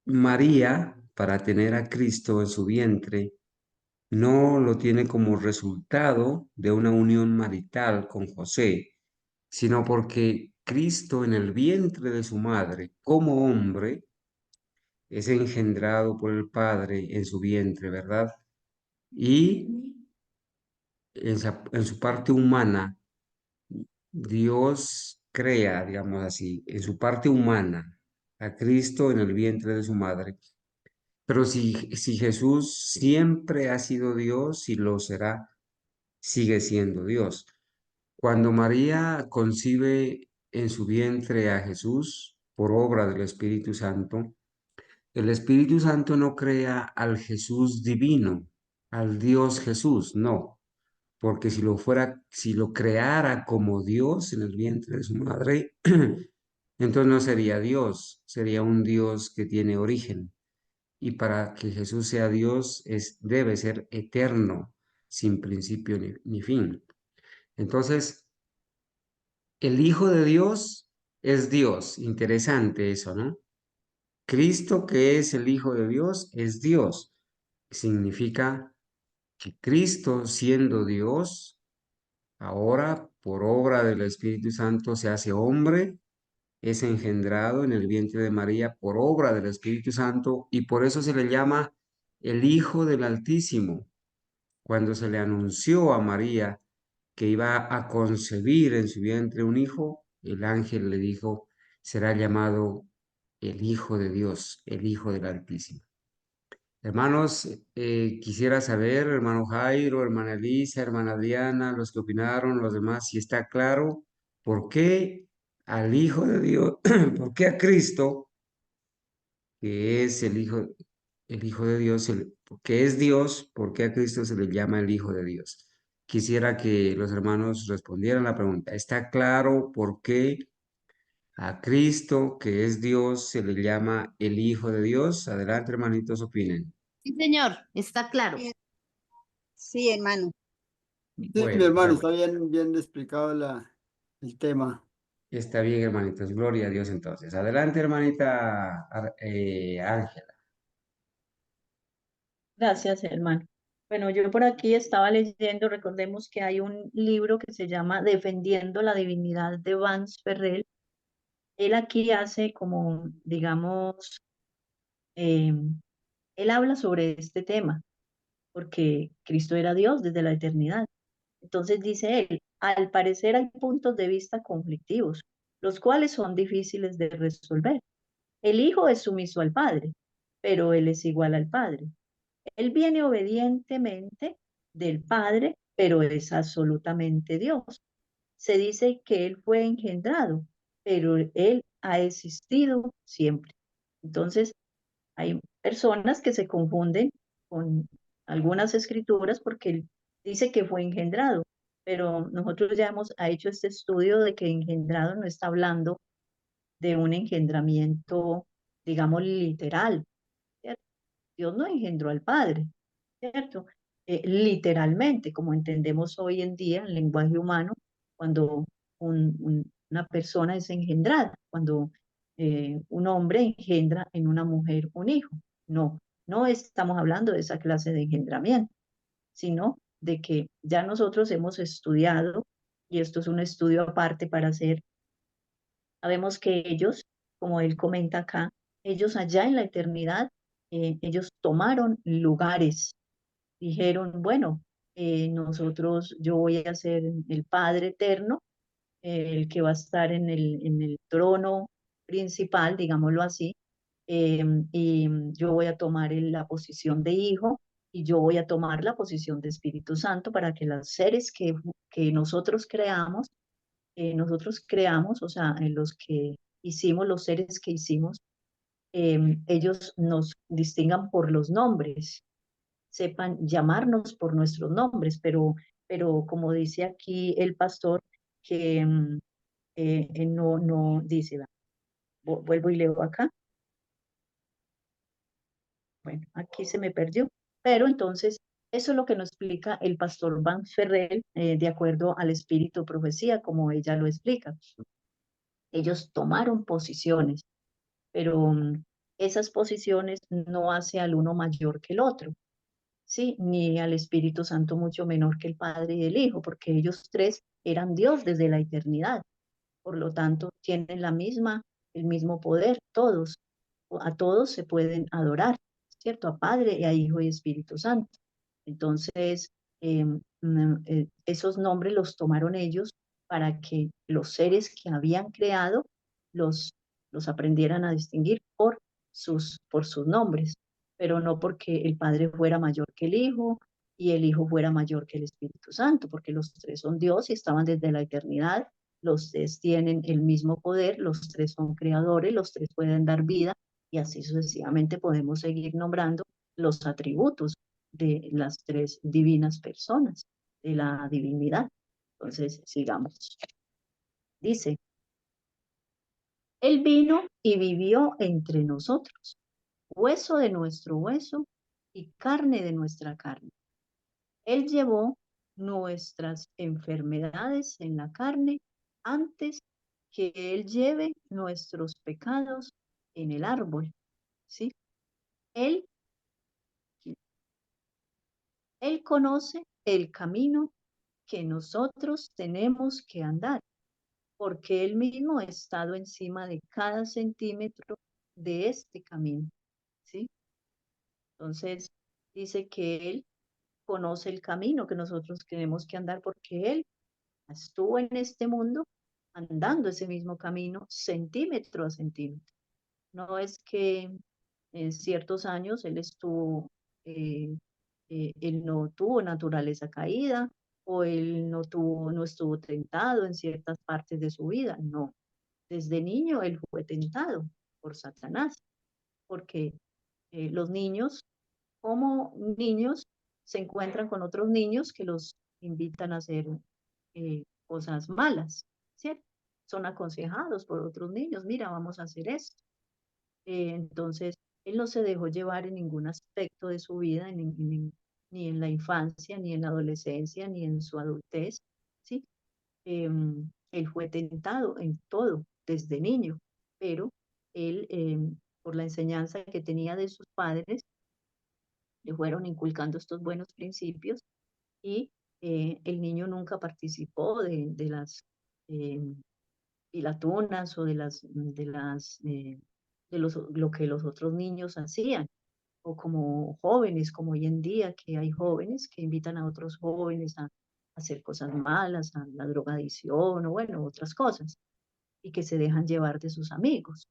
María, para tener a Cristo en su vientre, no lo tiene como resultado de una unión marital con José, sino porque Cristo en el vientre de su madre, como hombre, es engendrado por el Padre en su vientre, ¿verdad? Y en su parte humana, Dios crea, digamos así, en su parte humana, a Cristo en el vientre de su madre. Pero si Jesús siempre ha sido Dios y lo será, sigue siendo Dios. Cuando María concibe en su vientre a Jesús por obra del Espíritu Santo, el Espíritu Santo no crea al Jesús divino, al Dios Jesús, no, porque si lo creara como Dios en el vientre de su madre, entonces no sería Dios, sería un Dios que tiene origen. Y para que Jesús sea Dios, debe ser eterno, sin principio ni fin. Entonces, el Hijo de Dios es Dios. Interesante eso, ¿no? Cristo, que es el Hijo de Dios, es Dios. Significa que Cristo, siendo Dios, ahora por obra del Espíritu Santo se hace hombre, es engendrado en el vientre de María por obra del Espíritu Santo y por eso se le llama el Hijo del Altísimo. Cuando se le anunció a María que iba a concebir en su vientre un hijo, el ángel le dijo, será llamado el Hijo de Dios, el Hijo del Altísimo. Hermanos, quisiera saber, hermano Jairo, hermana Elisa, hermana Diana, los que opinaron, los demás, si está claro por qué al Hijo de Dios, por qué a Cristo, que es el Hijo de Dios, que es Dios, por qué a Cristo se le llama el Hijo de Dios. Quisiera que los hermanos respondieran la pregunta. ¿Está claro por qué a Cristo, que es Dios, se le llama el Hijo de Dios? Adelante, hermanitos, opinen. Sí, señor, está claro. Sí, hermano. Sí, mi Bueno, hermano, bueno, está bien explicado el tema. está bien, hermanitos. Gloria a Dios entonces. Adelante, hermanita Ángela. Gracias, hermano. Bueno, yo por aquí estaba leyendo, recordemos que hay un libro que se llama Defendiendo la Divinidad de Vance Ferrell. Él aquí hace como, digamos, eh, él habla sobre este tema, porque Cristo era Dios desde la eternidad. Entonces dice él, al parecer hay puntos de vista conflictivos, los cuales son difíciles de resolver. El Hijo es sumiso al Padre, pero Él es igual al Padre. Él viene obedientemente del Padre, pero es absolutamente Dios. Se dice que Él fue engendrado, pero Él ha existido siempre. Entonces, hay personas que se confunden con algunas escrituras porque Él dice que fue engendrado, pero nosotros ya hemos hecho este estudio de que engendrado no está hablando de un engendramiento, digamos, literal, ¿cierto? Dios no engendró al Padre, ¿cierto? Literalmente, como entendemos hoy en día en lenguaje humano, cuando una persona es engendrada, cuando un hombre engendra en una mujer un hijo. No, no estamos hablando de esa clase de engendramiento, sino de que ya nosotros hemos estudiado, y esto es un estudio aparte para hacer, sabemos que ellos, como él comenta acá, ellos allá en la eternidad, ellos tomaron lugares, dijeron, bueno, nosotros, yo voy a ser el Padre eterno, el que va a estar en el trono principal, digámoslo así, y yo voy a tomar la posición de hijo y yo voy a tomar la posición de Espíritu Santo para que los seres que nosotros creamos, o sea, en los que hicimos, los seres que hicimos, ellos nos distingan por los nombres, sepan llamarnos por nuestros nombres, pero como dice aquí el pastor, que no dice, vuelvo y leo acá, bueno, aquí se me perdió, pero entonces eso es lo que nos explica el pastor Van Ferrell, de acuerdo al espíritu profecía, como ella lo explica. Ellos tomaron posiciones, pero esas posiciones no hace al uno mayor que el otro, ¿sí? Ni al Espíritu Santo mucho menor que el Padre y el Hijo, porque ellos tres eran Dios desde la eternidad. Por lo tanto, tienen el mismo poder, todos. A todos se pueden adorar, ¿cierto? A Padre y a Hijo y Espíritu Santo. Entonces, esos nombres los tomaron ellos para que los seres que habían creado los, los aprendieran a distinguir por sus nombres, pero no porque el Padre fuera mayor que el Hijo y el Hijo fuera mayor que el Espíritu Santo, porque los tres son Dios y estaban desde la eternidad, los tres tienen el mismo poder, los tres son creadores, los tres pueden dar vida y así sucesivamente podemos seguir nombrando los atributos de las tres divinas personas. de la divinidad. Entonces, sigamos. Dice, Él vino y vivió entre nosotros, hueso de nuestro hueso y carne de nuestra carne. Él llevó nuestras enfermedades en la carne antes que Él lleve nuestros pecados en el árbol, ¿sí? Él, él conoce el camino que nosotros tenemos que andar, porque Él mismo ha estado encima de cada centímetro de este camino, ¿sí? Entonces, dice que Él conoce el camino que nosotros tenemos que andar, porque Él estuvo en este mundo andando ese mismo camino centímetro a centímetro. No es que en ciertos años eh, él no tuvo naturaleza caída o él no estuvo tentado en ciertas partes de su vida. No, desde niño él fue tentado por Satanás, porque los niños, como niños, se encuentran con otros niños que los invitan a hacer cosas malas, ¿cierto? Son aconsejados por otros niños, mira, vamos a hacer esto. Entonces, él no se dejó llevar en ningún aspecto de su vida, ni en la infancia, ni en la adolescencia, ni en su adultez, ¿sí? Él fue tentado en todo desde niño, pero él, por la enseñanza que tenía de sus padres, le fueron inculcando estos buenos principios y el niño nunca participó de las pilatunas o lo que los otros niños hacían, o como jóvenes, como hoy en día, que hay jóvenes que invitan a otros jóvenes a hacer cosas malas, a la drogadicción o bueno, otras cosas, y que se dejan llevar de sus amigos.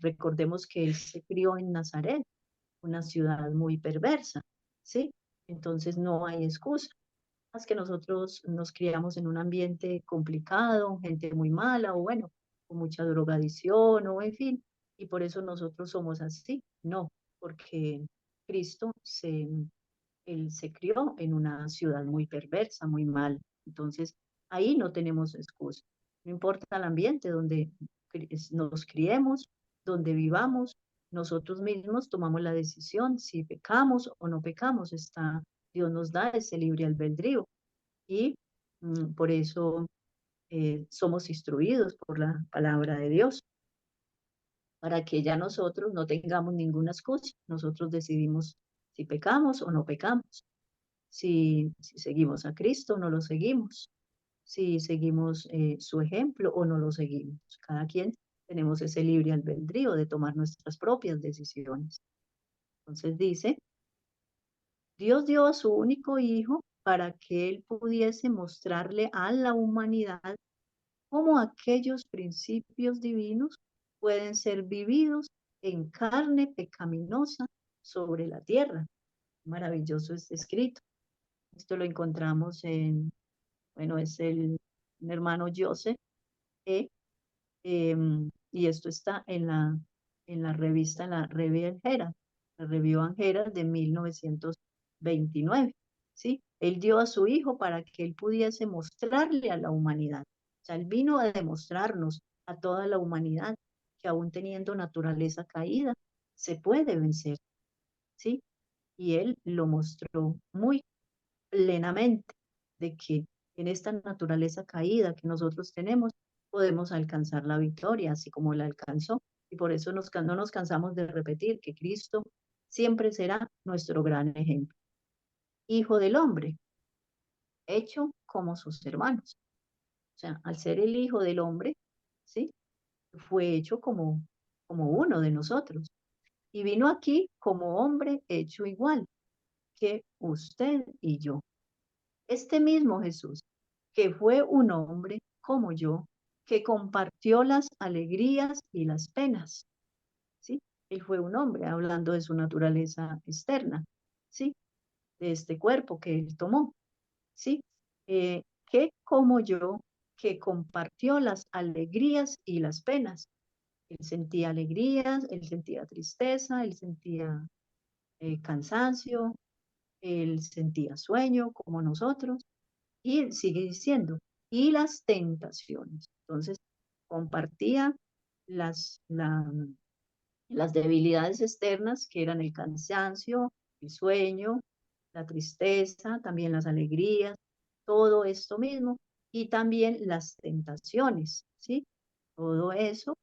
Recordemos que él se crió en Nazaret, una ciudad muy perversa, ¿sí? Entonces no hay excusa. Más que nosotros nos criamos en un ambiente complicado, gente muy mala o bueno, con mucha drogadicción o en fin, y por eso nosotros somos así. No, porque Cristo él se crió en una ciudad muy perversa, muy mal. Entonces, ahí no tenemos excusa. No importa el ambiente donde nos criemos, donde vivamos, nosotros mismos tomamos la decisión si pecamos o no pecamos. Dios nos da ese libre albedrío y por eso somos instruidos por la palabra de Dios, para que ya nosotros no tengamos ninguna excusa. Nosotros decidimos si pecamos o no pecamos, si seguimos a Cristo o no lo seguimos, si seguimos su ejemplo o no lo seguimos. Cada quien tenemos ese libre albedrío de tomar nuestras propias decisiones. Entonces dice, Dios dio a su único hijo para que él pudiese mostrarle a la humanidad cómo aquellos principios divinos pueden ser vividos en carne pecaminosa sobre la tierra. Maravilloso este escrito. Esto lo encontramos bueno, es un hermano Joseph, E. Y esto está en la revista, la Review Angera de 1929, ¿sí? Él dio a su hijo para que él pudiese mostrarle a la humanidad. O sea, él vino a demostrarnos a toda la humanidad que aún teniendo naturaleza caída, se puede vencer, ¿sí? Y él lo mostró muy plenamente de que en esta naturaleza caída que nosotros tenemos, podemos alcanzar la victoria, así como la alcanzó. Y por eso no nos cansamos de repetir que Cristo siempre será nuestro gran ejemplo. Hijo del hombre, hecho como sus hermanos. O sea, al ser el hijo del hombre, ¿sí? Fue hecho como uno de nosotros. Y vino aquí como hombre hecho igual que usted y yo. Este mismo Jesús, que fue un hombre como yo, que compartió las alegrías y las penas, ¿sí? Él fue un hombre, hablando de su naturaleza externa, ¿sí? De este cuerpo que él tomó, ¿sí? Que como yo, que compartió las alegrías y las penas. Él sentía alegrías, él sentía tristeza, él sentía cansancio, Él sentía sueño como nosotros y él sigue diciendo, y las tentaciones. Entonces, compartía las, las debilidades externas que eran el cansancio, el sueño, la tristeza, también las alegrías, todo esto mismo, y también las tentaciones, ¿sí? Todo eso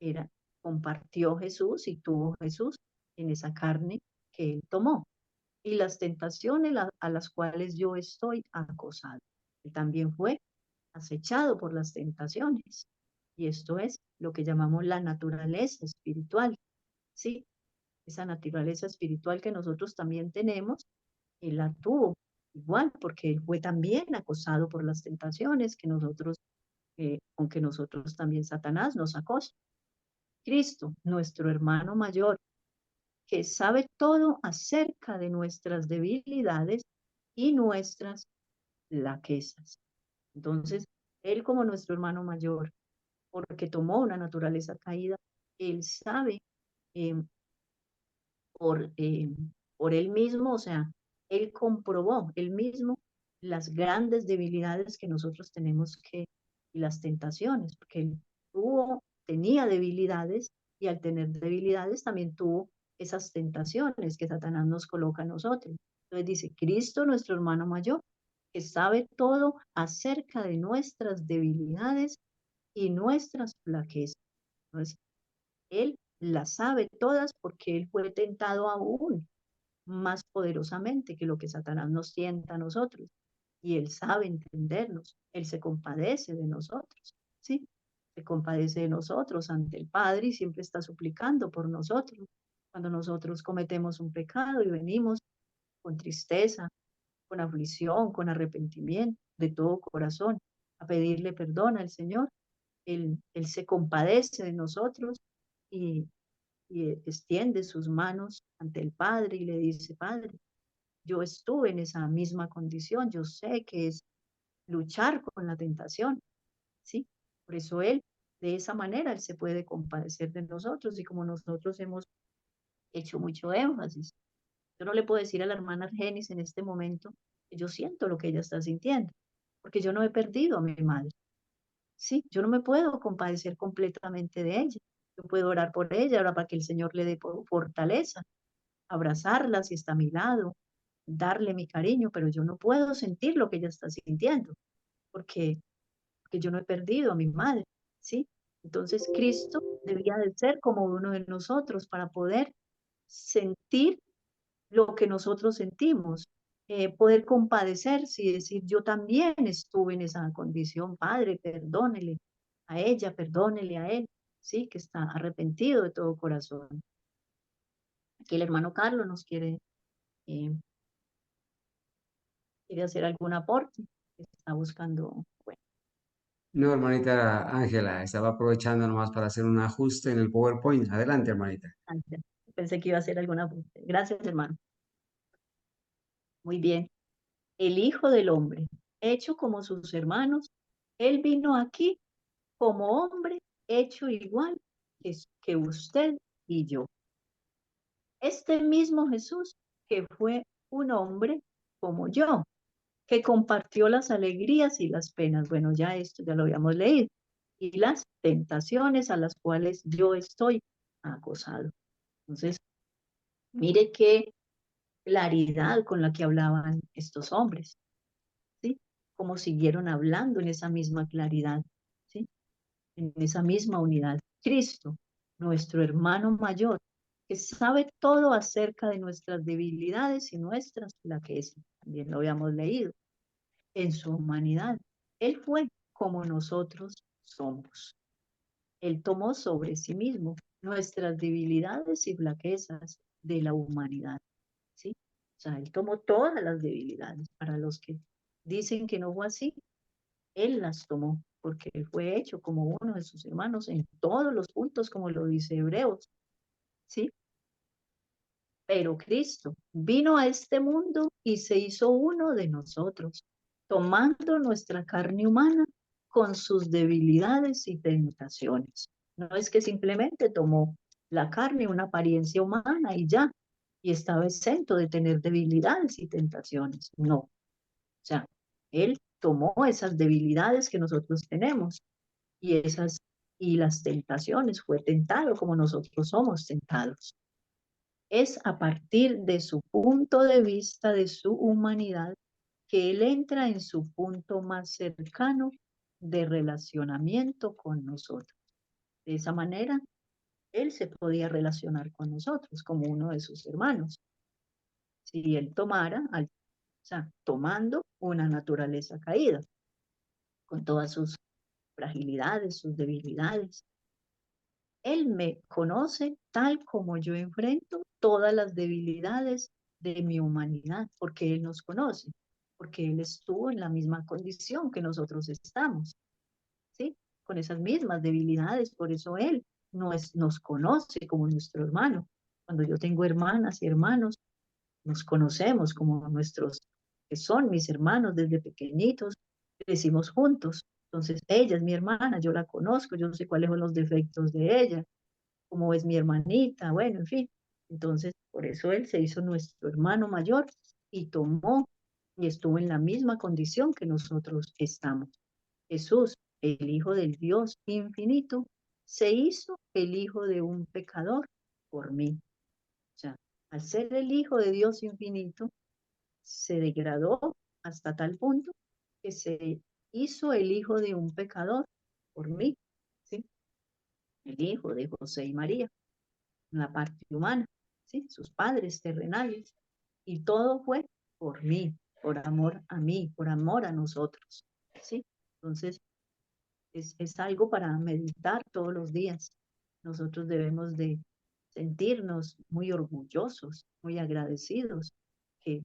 era, compartió Jesús y tuvo Jesús en esa carne que él tomó. Y las tentaciones a las cuales yo estoy acosado. Él también fue acechado por las tentaciones. Y esto es lo que llamamos la naturaleza espiritual, ¿sí? Esa naturaleza espiritual que nosotros también tenemos, él la tuvo igual, porque él fue también acosado por las tentaciones que nosotros, aunque nosotros también Satanás nos acosa. Cristo, nuestro hermano mayor, que sabe todo acerca de nuestras debilidades y nuestras flaquezas. Entonces, él como nuestro hermano mayor, porque tomó una naturaleza caída, él sabe eh, por, eh, por él mismo, o sea, él comprobó él mismo las grandes debilidades que nosotros tenemos y las tentaciones, porque él tenía debilidades y al tener debilidades también tuvo esas tentaciones que Satanás nos coloca a nosotros. Entonces dice, Cristo, nuestro hermano mayor, que sabe todo acerca de nuestras debilidades y nuestras flaquezas. Entonces, él las sabe todas porque él fue tentado aún más poderosamente que lo que Satanás nos tienta a nosotros. Y él sabe entendernos, él se compadece de nosotros, ¿sí? Se compadece de nosotros ante el Padre y siempre está suplicando por nosotros. Cuando nosotros cometemos un pecado y venimos con tristeza, con aflicción, con arrepentimiento, de todo corazón, a pedirle perdón al Señor, él se compadece de nosotros y, y extiende sus manos ante el Padre y le dice, Padre, yo estuve en esa misma condición, yo sé que es luchar con la tentación, ¿sí? Por eso Él, de esa manera, Él se puede compadecer de nosotros y como nosotros hemos hecho mucho énfasis. Yo no le puedo decir a la hermana Argenis en este momento que yo siento lo que ella está sintiendo, porque yo no he perdido a mi madre, ¿sí? Yo no me puedo compadecer completamente de ella. Yo puedo orar por ella, ahora para que el Señor le dé fortaleza, abrazarla si está a mi lado, darle mi cariño, pero yo no puedo sentir lo que ella está sintiendo, porque, porque yo no he perdido a mi madre, ¿sí? Entonces Cristo debía de ser como uno de nosotros para poder sentir lo que nosotros sentimos, poder compadecerse y decir, yo también estuve en esa condición, Padre, perdónele a ella, perdónele a él, ¿sí? Que está arrepentido de todo corazón. Aquí el hermano Carlos nos eh, quiere hacer algún aporte, está buscando, bueno, No, hermanita Ángela, estaba aprovechando nomás para hacer un ajuste en el PowerPoint. Adelante, hermanita. antes. Pensé que iba a hacer algún aporte. Gracias, hermano. Muy bien. El Hijo del Hombre, hecho como sus hermanos, él vino aquí como hombre, hecho igual que usted y yo. Este mismo Jesús, que fue un hombre como yo, que compartió las alegrías y las penas. Bueno, ya esto ya lo habíamos leído. Y las tentaciones a las cuales yo estoy acosado. Entonces, mire qué claridad con la que hablaban estos hombres, ¿sí? Cómo siguieron hablando en esa misma claridad, ¿sí? En esa misma unidad. Cristo, nuestro hermano mayor, que sabe todo acerca de nuestras debilidades y nuestras flaquezas. También lo habíamos leído. En su humanidad, Él fue como nosotros somos. Él tomó sobre sí mismo nuestras debilidades y flaquezas de la humanidad, ¿sí? O sea, Él tomó todas las debilidades. Para los que dicen que no fue así, Él las tomó, porque Él fue hecho como uno de sus hermanos en todos los puntos, como lo dice Hebreos, ¿sí? Pero Cristo vino a este mundo y se hizo uno de nosotros, tomando nuestra carne humana con sus debilidades y tentaciones. No es que simplemente tomó la carne, una apariencia humana y ya, y estaba exento de tener debilidades y tentaciones. No, o sea, él tomó esas debilidades que nosotros tenemos y las tentaciones, fue tentado como nosotros somos tentados. Es a partir de su punto de vista, de su humanidad, que él entra en su punto más cercano de relacionamiento con nosotros. De esa manera, él se podía relacionar con nosotros como uno de sus hermanos. Si él tomara, o sea, tomando una naturaleza caída, con todas sus fragilidades, sus debilidades. Él me conoce tal como yo enfrento todas las debilidades de mi humanidad, porque Él nos conoce, porque Él estuvo en la misma condición que nosotros estamos, ¿sí? Con esas mismas debilidades, por eso Él nos conoce como nuestro hermano. Cuando yo tengo hermanas y hermanos, nos conocemos como nuestros, que son mis hermanos desde pequeñitos, crecimos juntos. Entonces, ella es mi hermana, yo la conozco, yo sé cuáles son los defectos de ella, cómo es mi hermanita, bueno, en fin. Entonces, por eso él se hizo nuestro hermano mayor y tomó y estuvo en la misma condición que nosotros estamos. Jesús, el Hijo del Dios infinito, se hizo el hijo de un pecador por mí. O sea, al ser el Hijo de Dios infinito, se degradó hasta tal punto que se hizo el hijo de un pecador por mí, ¿sí? El hijo de José y María, en la parte humana, ¿sí? Sus padres terrenales. Y todo fue por mí, por amor a nosotros, ¿sí? Entonces, es algo para meditar todos los días. Nosotros debemos de sentirnos muy orgullosos, muy agradecidos que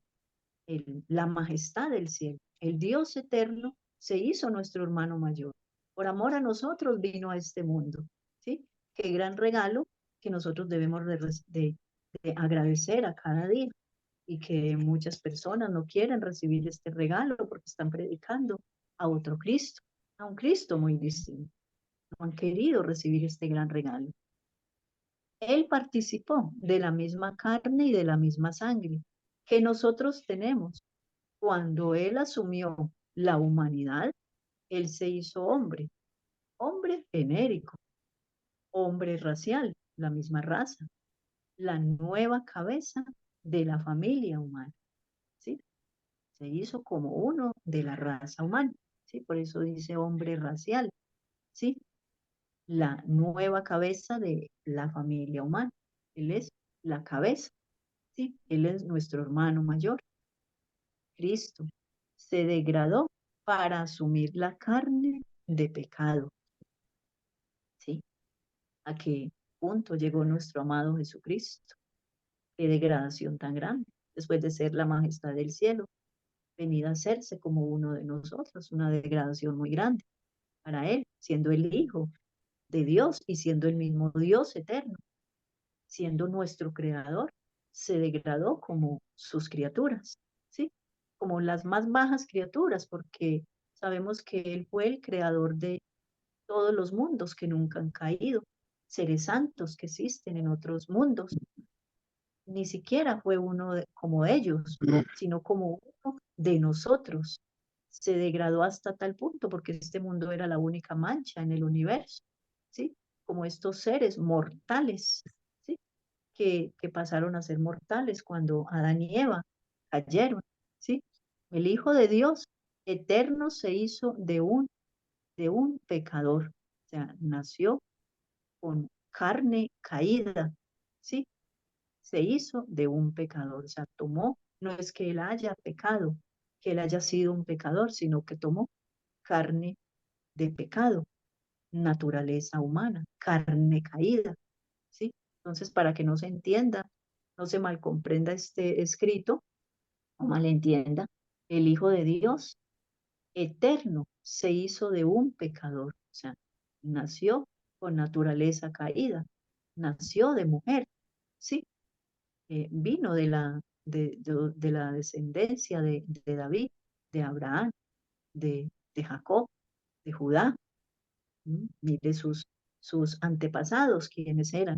la majestad del cielo, el Dios eterno, se hizo nuestro hermano mayor. Por amor a nosotros vino a este mundo, ¿sí? Qué gran regalo que nosotros debemos de agradecer a cada día y que muchas personas no quieren recibir este regalo porque están predicando a otro Cristo, a un Cristo muy distinto. No han querido recibir este gran regalo. Él participó de la misma carne y de la misma sangre que nosotros tenemos. Cuando Él asumió la humanidad, Él se hizo hombre, hombre genérico, hombre racial, la misma raza, la nueva cabeza de la familia humana, ¿sí? Se hizo como uno de la raza humana, ¿sí? Por eso dice hombre racial, ¿sí? La nueva cabeza de la familia humana. Él es la cabeza, ¿sí? Él es nuestro hermano mayor. Cristo se degradó para asumir la carne de pecado, ¿sí? ¿A qué punto llegó nuestro amado Jesucristo? Qué degradación tan grande, después de ser la majestad del cielo, venir a hacerse como uno de nosotros, una degradación muy grande para Él, siendo el Hijo de Dios y siendo el mismo Dios eterno, siendo nuestro creador, se degradó como sus criaturas, ¿sí? Como las más bajas criaturas, porque sabemos que Él fue el creador de todos los mundos que nunca han caído, seres santos que existen en otros mundos. Ni siquiera fue como ellos, sino como uno de nosotros. Se degradó hasta tal punto porque este mundo era la única mancha en el universo, ¿sí? Como estos seres mortales, ¿sí? Que pasaron a ser mortales cuando Adán y Eva cayeron, ¿sí? El Hijo de Dios eterno se hizo de un pecador, o sea, nació con carne caída, ¿sí? Se hizo de un pecador, o sea, tomó, no es que él haya pecado, que él haya sido un pecador, sino que tomó carne de pecado, naturaleza humana, carne caída, ¿sí? Entonces, para que no se entienda, no se malcomprenda este escrito, o malentienda, el Hijo de Dios eterno se hizo de un pecador, o sea, nació con naturaleza caída, nació de mujer, ¿sí? Vino de la descendencia de David, de Abraham, de Jacob, de Judá, mire sus antepasados, quienes eran.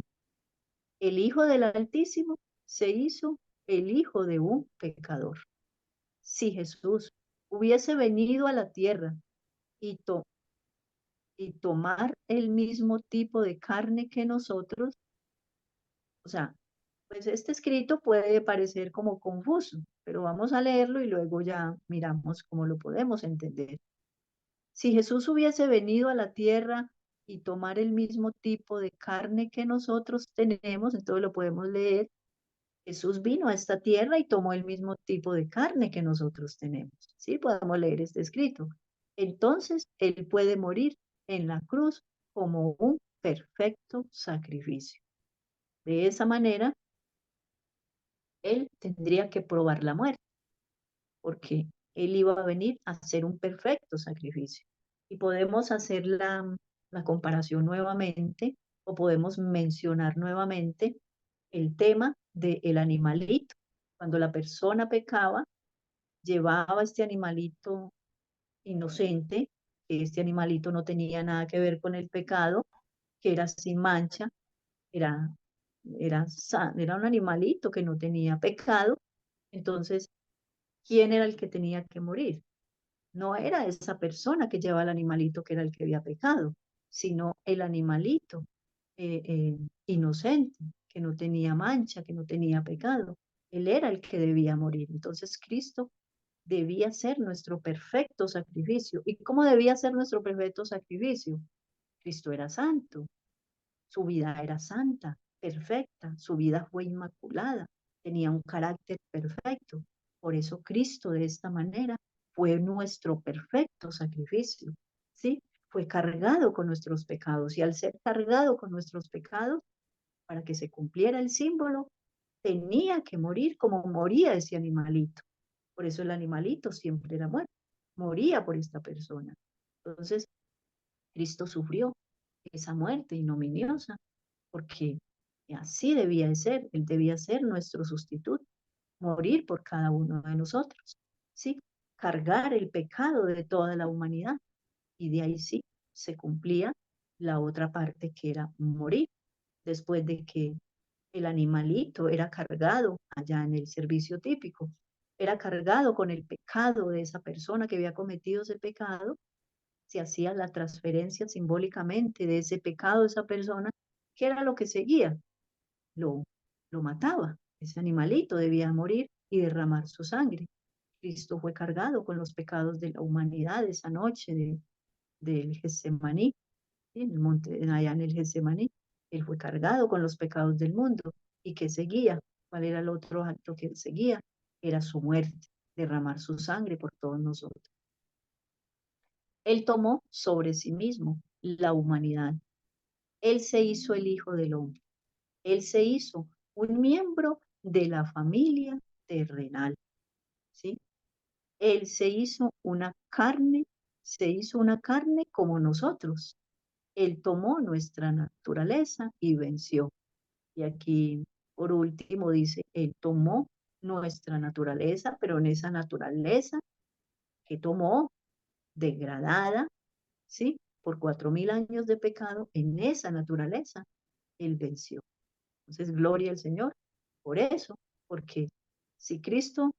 El Hijo del Altísimo se hizo el hijo de un pecador. Si Jesús hubiese venido a la tierra y, y tomar el mismo tipo de carne que nosotros, o sea, pues este escrito puede parecer como confuso, pero vamos a leerlo y luego ya miramos cómo lo podemos entender. Si Jesús hubiese venido a la tierra y tomar el mismo tipo de carne que nosotros tenemos, entonces lo podemos leer. Jesús vino a esta tierra y tomó el mismo tipo de carne que nosotros tenemos. Sí, podemos leer este escrito. Entonces, Él puede morir en la cruz como un perfecto sacrificio. De esa manera, Él tendría que probar la muerte, porque Él iba a venir a hacer un perfecto sacrificio. Y podemos hacer la comparación nuevamente, o podemos mencionar nuevamente el tema del animalito. Cuando la persona pecaba, llevaba este animalito inocente, que este animalito no tenía nada que ver con el pecado, que era sin mancha, era, era un animalito que no tenía pecado. Entonces, ¿quién era el que tenía que morir? No era esa persona que llevaba el animalito que era el que había pecado, sino el animalito inocente, que no tenía mancha, que no tenía pecado. Él era el que debía morir. Entonces Cristo debía ser nuestro perfecto sacrificio. ¿Y cómo debía ser nuestro perfecto sacrificio? Cristo era santo, su vida era santa, perfecta, su vida fue inmaculada, tenía un carácter perfecto. Por eso Cristo de esta manera fue nuestro perfecto sacrificio, ¿sí? Fue cargado con nuestros pecados y al ser cargado con nuestros pecados, para que se cumpliera el símbolo, tenía que morir como moría ese animalito. Por eso el animalito siempre era muerto, moría por esta persona. Entonces, Cristo sufrió esa muerte ignominiosa porque así debía de ser, Él debía ser nuestro sustituto, morir por cada uno de nosotros, ¿sí? Cargar el pecado de toda la humanidad y de ahí sí se cumplía la otra parte que era morir, después de que el animalito era cargado allá en el servicio típico, era cargado con el pecado de esa persona que había cometido ese pecado, se hacía la transferencia simbólicamente de ese pecado de esa persona, que era lo que seguía, lo, lo mataba. Ese animalito debía morir y derramar su sangre. Cristo fue cargado con los pecados de la humanidad esa noche del Getsemaní, ¿sí? En el monte, allá en el Getsemaní. Él fue cargado con los pecados del mundo. ¿Y qué seguía? ¿Cuál era el otro acto que seguía? Era su muerte, derramar su sangre por todos nosotros. Él tomó sobre sí mismo la humanidad. Él se hizo el Hijo del Hombre. Él se hizo un miembro de la familia terrenal, ¿sí? Él se hizo una carne como nosotros. Él tomó nuestra naturaleza y venció. Y aquí, por último, dice, Él tomó nuestra naturaleza, pero en esa naturaleza que tomó, degradada, ¿sí? Por 4000 años de pecado, en esa naturaleza, Él venció. Entonces, gloria al Señor por eso, porque si Cristo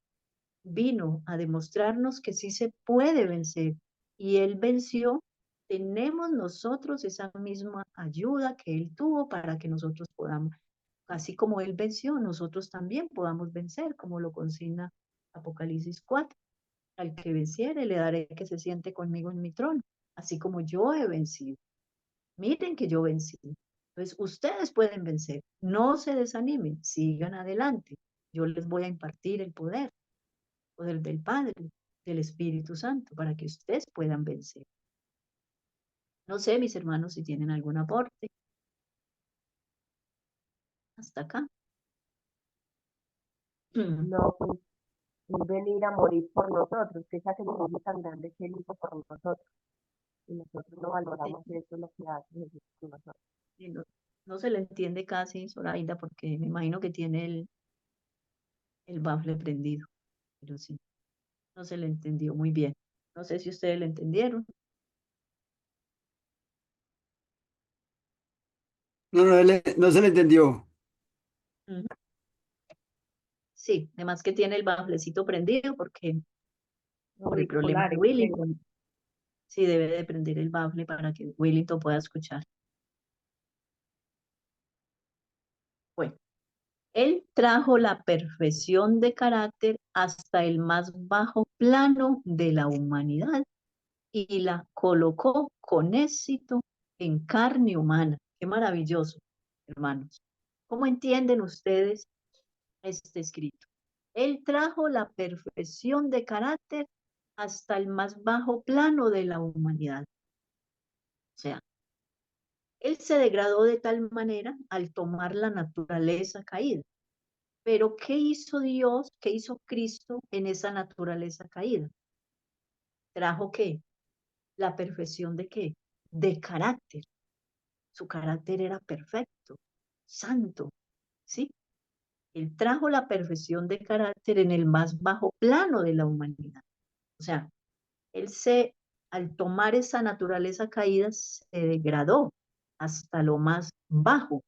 vino a demostrarnos que sí se puede vencer y Él venció, tenemos nosotros esa misma ayuda que Él tuvo para que nosotros podamos, así como Él venció, nosotros también podamos vencer, como lo consigna Apocalipsis 4. Al que venciere le daré que se siente conmigo en mi trono, así como yo he vencido. Miren que yo vencí. Entonces, ustedes pueden vencer. No se desanimen, sigan adelante. Yo les voy a impartir el poder del Padre, del Espíritu Santo, para que ustedes puedan vencer. No sé, mis hermanos, si tienen algún aporte. Hasta acá. No, pues es venir a morir por nosotros, que esa sacrificio tan grande que él hizo por nosotros. Y nosotros no valoramos eso, lo que hace Jesús por nosotros. Sí, no, no se le entiende casi, Zoraida, porque me imagino que tiene el bafle prendido, pero sí, no se le entendió muy bien. No sé si ustedes le entendieron. No, no se le entendió. Ujú. Sí, además que tiene el baflecito prendido porque por el problema de Auriculares, creo. Willington. Sí, debe de prender el bafle para que Willington pueda escuchar. Bueno, él trajo la perfección de carácter hasta el más bajo plano de la humanidad y la colocó con éxito en carne humana. Qué maravilloso, hermanos. ¿Cómo entienden ustedes este escrito? Él trajo la perfección de carácter hasta el más bajo plano de la humanidad. O sea, él se degradó de tal manera al tomar la naturaleza caída. Pero ¿qué hizo Dios? ¿Qué hizo Cristo en esa naturaleza caída? ¿Trajo qué? La perfección de qué? De carácter. Su carácter era perfecto, santo, ¿sí? Él trajo la perfección de carácter en el más bajo plano de la humanidad. O sea, al tomar esa naturaleza caída, se degradó hasta lo más bajo,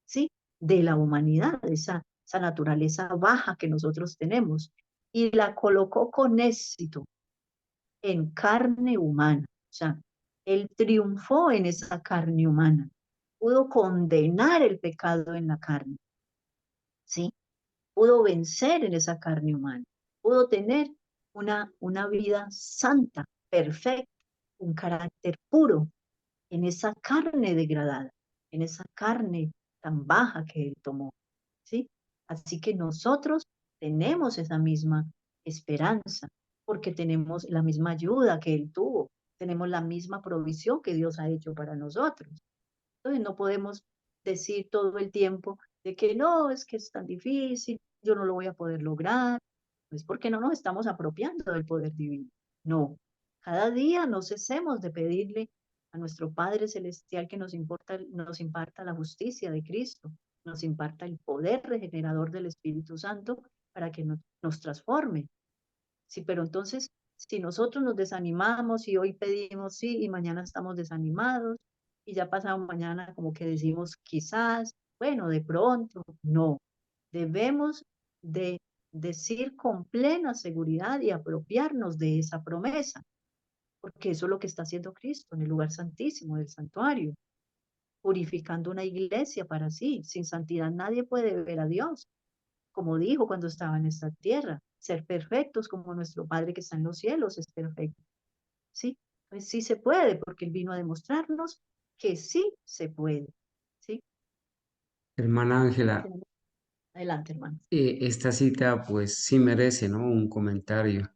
¿sí? De la humanidad, esa naturaleza baja que nosotros tenemos, y la colocó con éxito en carne humana. O sea, él triunfó en esa carne humana, pudo condenar el pecado en la carne, ¿sí? Pudo vencer en esa carne humana, pudo tener una vida santa, perfecta, un carácter puro en esa carne degradada, en esa carne tan baja que él tomó, ¿sí? Así que nosotros tenemos esa misma esperanza, porque tenemos la misma ayuda que él tuvo, tenemos la misma provisión que Dios ha hecho para nosotros. Entonces no podemos decir todo el tiempo de que no, es que es tan difícil, yo no lo voy a poder lograr, pues porque no nos estamos apropiando del poder divino. No, cada día no cesemos de pedirle a nuestro Padre Celestial que nos imparta la justicia de Cristo, nos imparta el poder regenerador del Espíritu Santo para que nos transforme. Sí, pero entonces, si nosotros nos desanimamos y hoy pedimos sí y mañana estamos desanimados y ya pasado mañana como que decimos quizás, bueno, de pronto, no. Debemos de decir con plena seguridad y apropiarnos de esa promesa, porque eso es lo que está haciendo Cristo en el lugar santísimo del santuario, purificando una iglesia para sí. Sin santidad nadie puede ver a Dios, como dijo cuando estaba en esta tierra, ser perfectos como nuestro Padre que está en los cielos es perfecto. ¿Sí? Pues sí se puede, porque Él vino a demostrarnos que sí se puede. ¿Sí? Hermana Ángela, Adelante, hermano. esta cita pues sí merece, ¿no? Un comentario.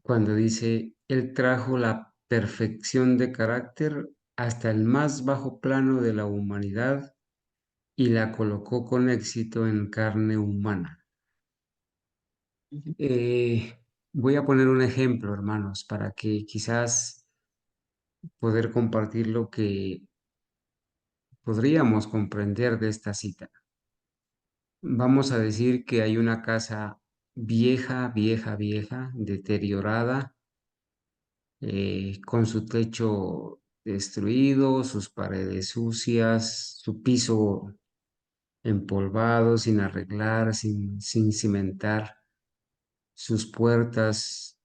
Cuando dice, Él trajo la perfección de carácter hasta el más bajo plano de la humanidad y la colocó con éxito en carne humana. Voy a poner un ejemplo, hermanos, para que quizás poder compartir lo que podríamos comprender de esta cita. Vamos a decir que hay una casa vieja, deteriorada, con su techo destruido, sus paredes sucias, su piso empolvado, sin arreglar, sin cimentar, sus puertas,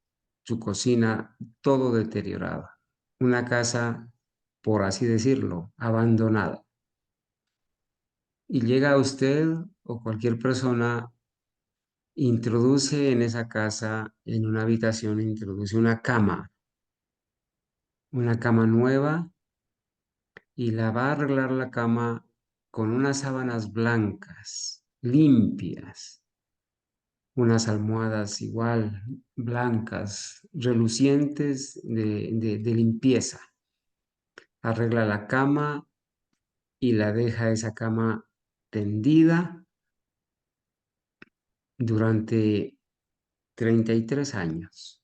su cocina, todo deteriorado. Una casa, por así decirlo, abandonada. Y llega usted o cualquier persona, introduce en esa casa, en una habitación, introduce una nueva, y la va a arreglar la cama con unas sábanas blancas, limpias, unas almohadas igual, blancas, relucientes de limpieza. Arregla la cama y la deja esa cama tendida durante 33 años.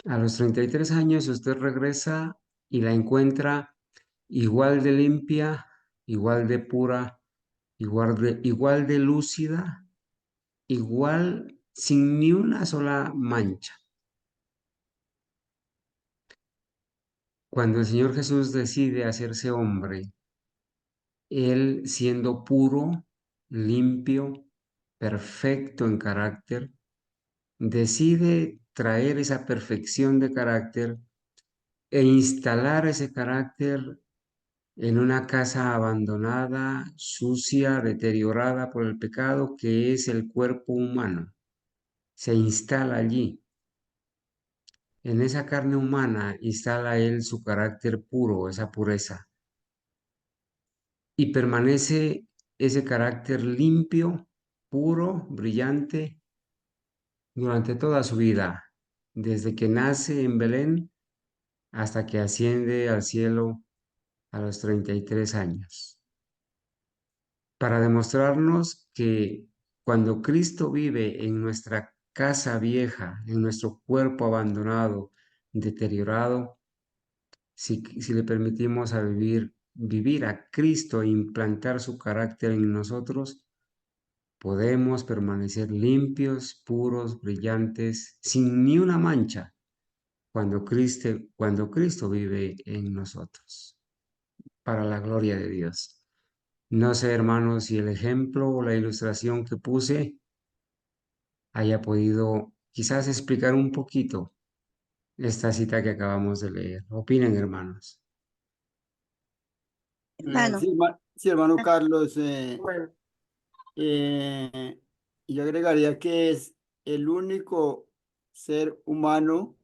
A los 33 años usted regresa y la encuentra igual de limpia, igual de pura, igual de lúcida, igual sin ni una sola mancha. Cuando el Señor Jesús decide hacerse hombre Él siendo puro, limpio, perfecto en carácter, decide traer esa perfección de carácter e instalar ese carácter en una casa abandonada, sucia, deteriorada por el pecado, que es el cuerpo humano. Se instala allí. En esa carne humana instala él su carácter puro, esa pureza, y permanece ese carácter limpio, puro, brillante, durante toda su vida, desde que nace en Belén hasta que asciende al cielo a los 33 años, para demostrarnos que cuando Cristo vive en nuestra casa vieja, en nuestro cuerpo abandonado, deteriorado, si le permitimos vivir a Cristo e implantar su carácter en nosotros, podemos permanecer limpios, puros, brillantes, sin ni una mancha, cuando Cristo vive en nosotros, para la gloria de Dios. No sé, hermanos, si el ejemplo o la ilustración que puse haya podido quizás explicar un poquito esta cita que acabamos de leer. Opinen, hermanos. Hermano, Sí, hermano Carlos, Bueno, yo agregaría que es el único ser humano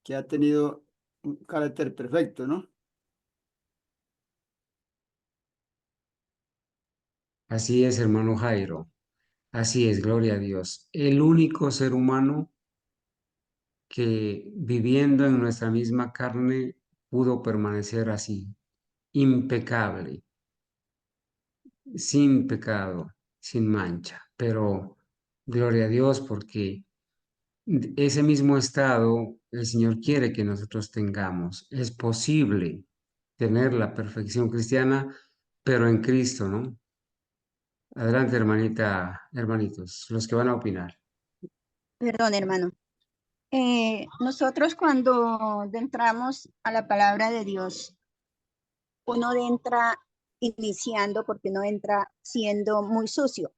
que ha tenido un carácter perfecto, ¿no? Así es, hermano Jairo. Así es, gloria a Dios. El único ser humano que viviendo en nuestra misma carne pudo permanecer así, impecable, sin pecado, sin mancha. Pero gloria a Dios porque ese mismo estado el Señor quiere que nosotros tengamos. Es posible tener la perfección cristiana, pero en Cristo, ¿no? Adelante, hermanita, hermanitos, los que van a opinar. perdón, hermano. Nosotros cuando entramos a la palabra de Dios, uno entra iniciando porque no entra siendo muy sucio,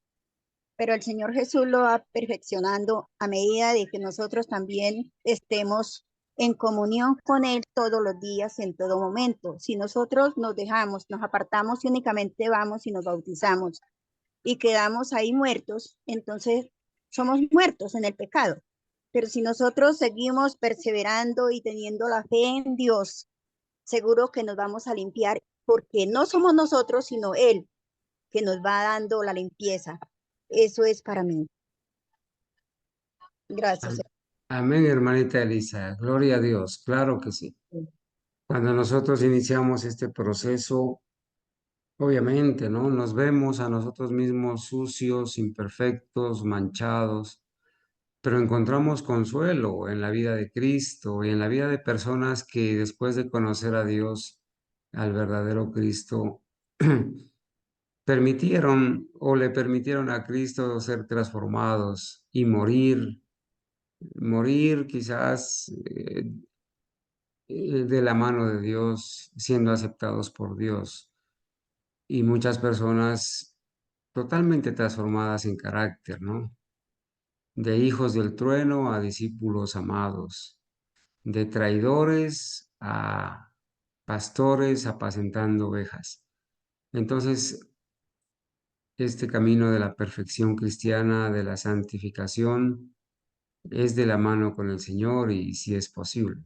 pero el Señor Jesús lo va perfeccionando a medida de que nosotros también estemos en comunión con Él todos los días, en todo momento. Si nosotros nos dejamos, nos apartamos y únicamente vamos y nos bautizamos y quedamos ahí muertos, entonces somos muertos en el pecado. Pero si nosotros seguimos perseverando y teniendo la fe en Dios, seguro que nos vamos a limpiar porque no somos nosotros, sino Él que nos va dando la limpieza. Eso es para mí. Gracias. Amén, hermanita Elisa. Gloria a Dios. Claro que sí. Cuando nosotros iniciamos este proceso, obviamente, ¿no? Nos vemos a nosotros mismos sucios, imperfectos, manchados, pero encontramos consuelo en la vida de Cristo y en la vida de personas que después de conocer a Dios, al verdadero Cristo, permitieron o le permitieron a Cristo ser transformados y morir quizás de la mano de Dios, siendo aceptados por Dios. Y muchas personas totalmente transformadas en carácter, ¿no? De hijos del trueno a discípulos amados, de traidores a pastores apacentando ovejas. Entonces, este camino de la perfección cristiana, de la santificación, es de la mano con el Señor y si es posible.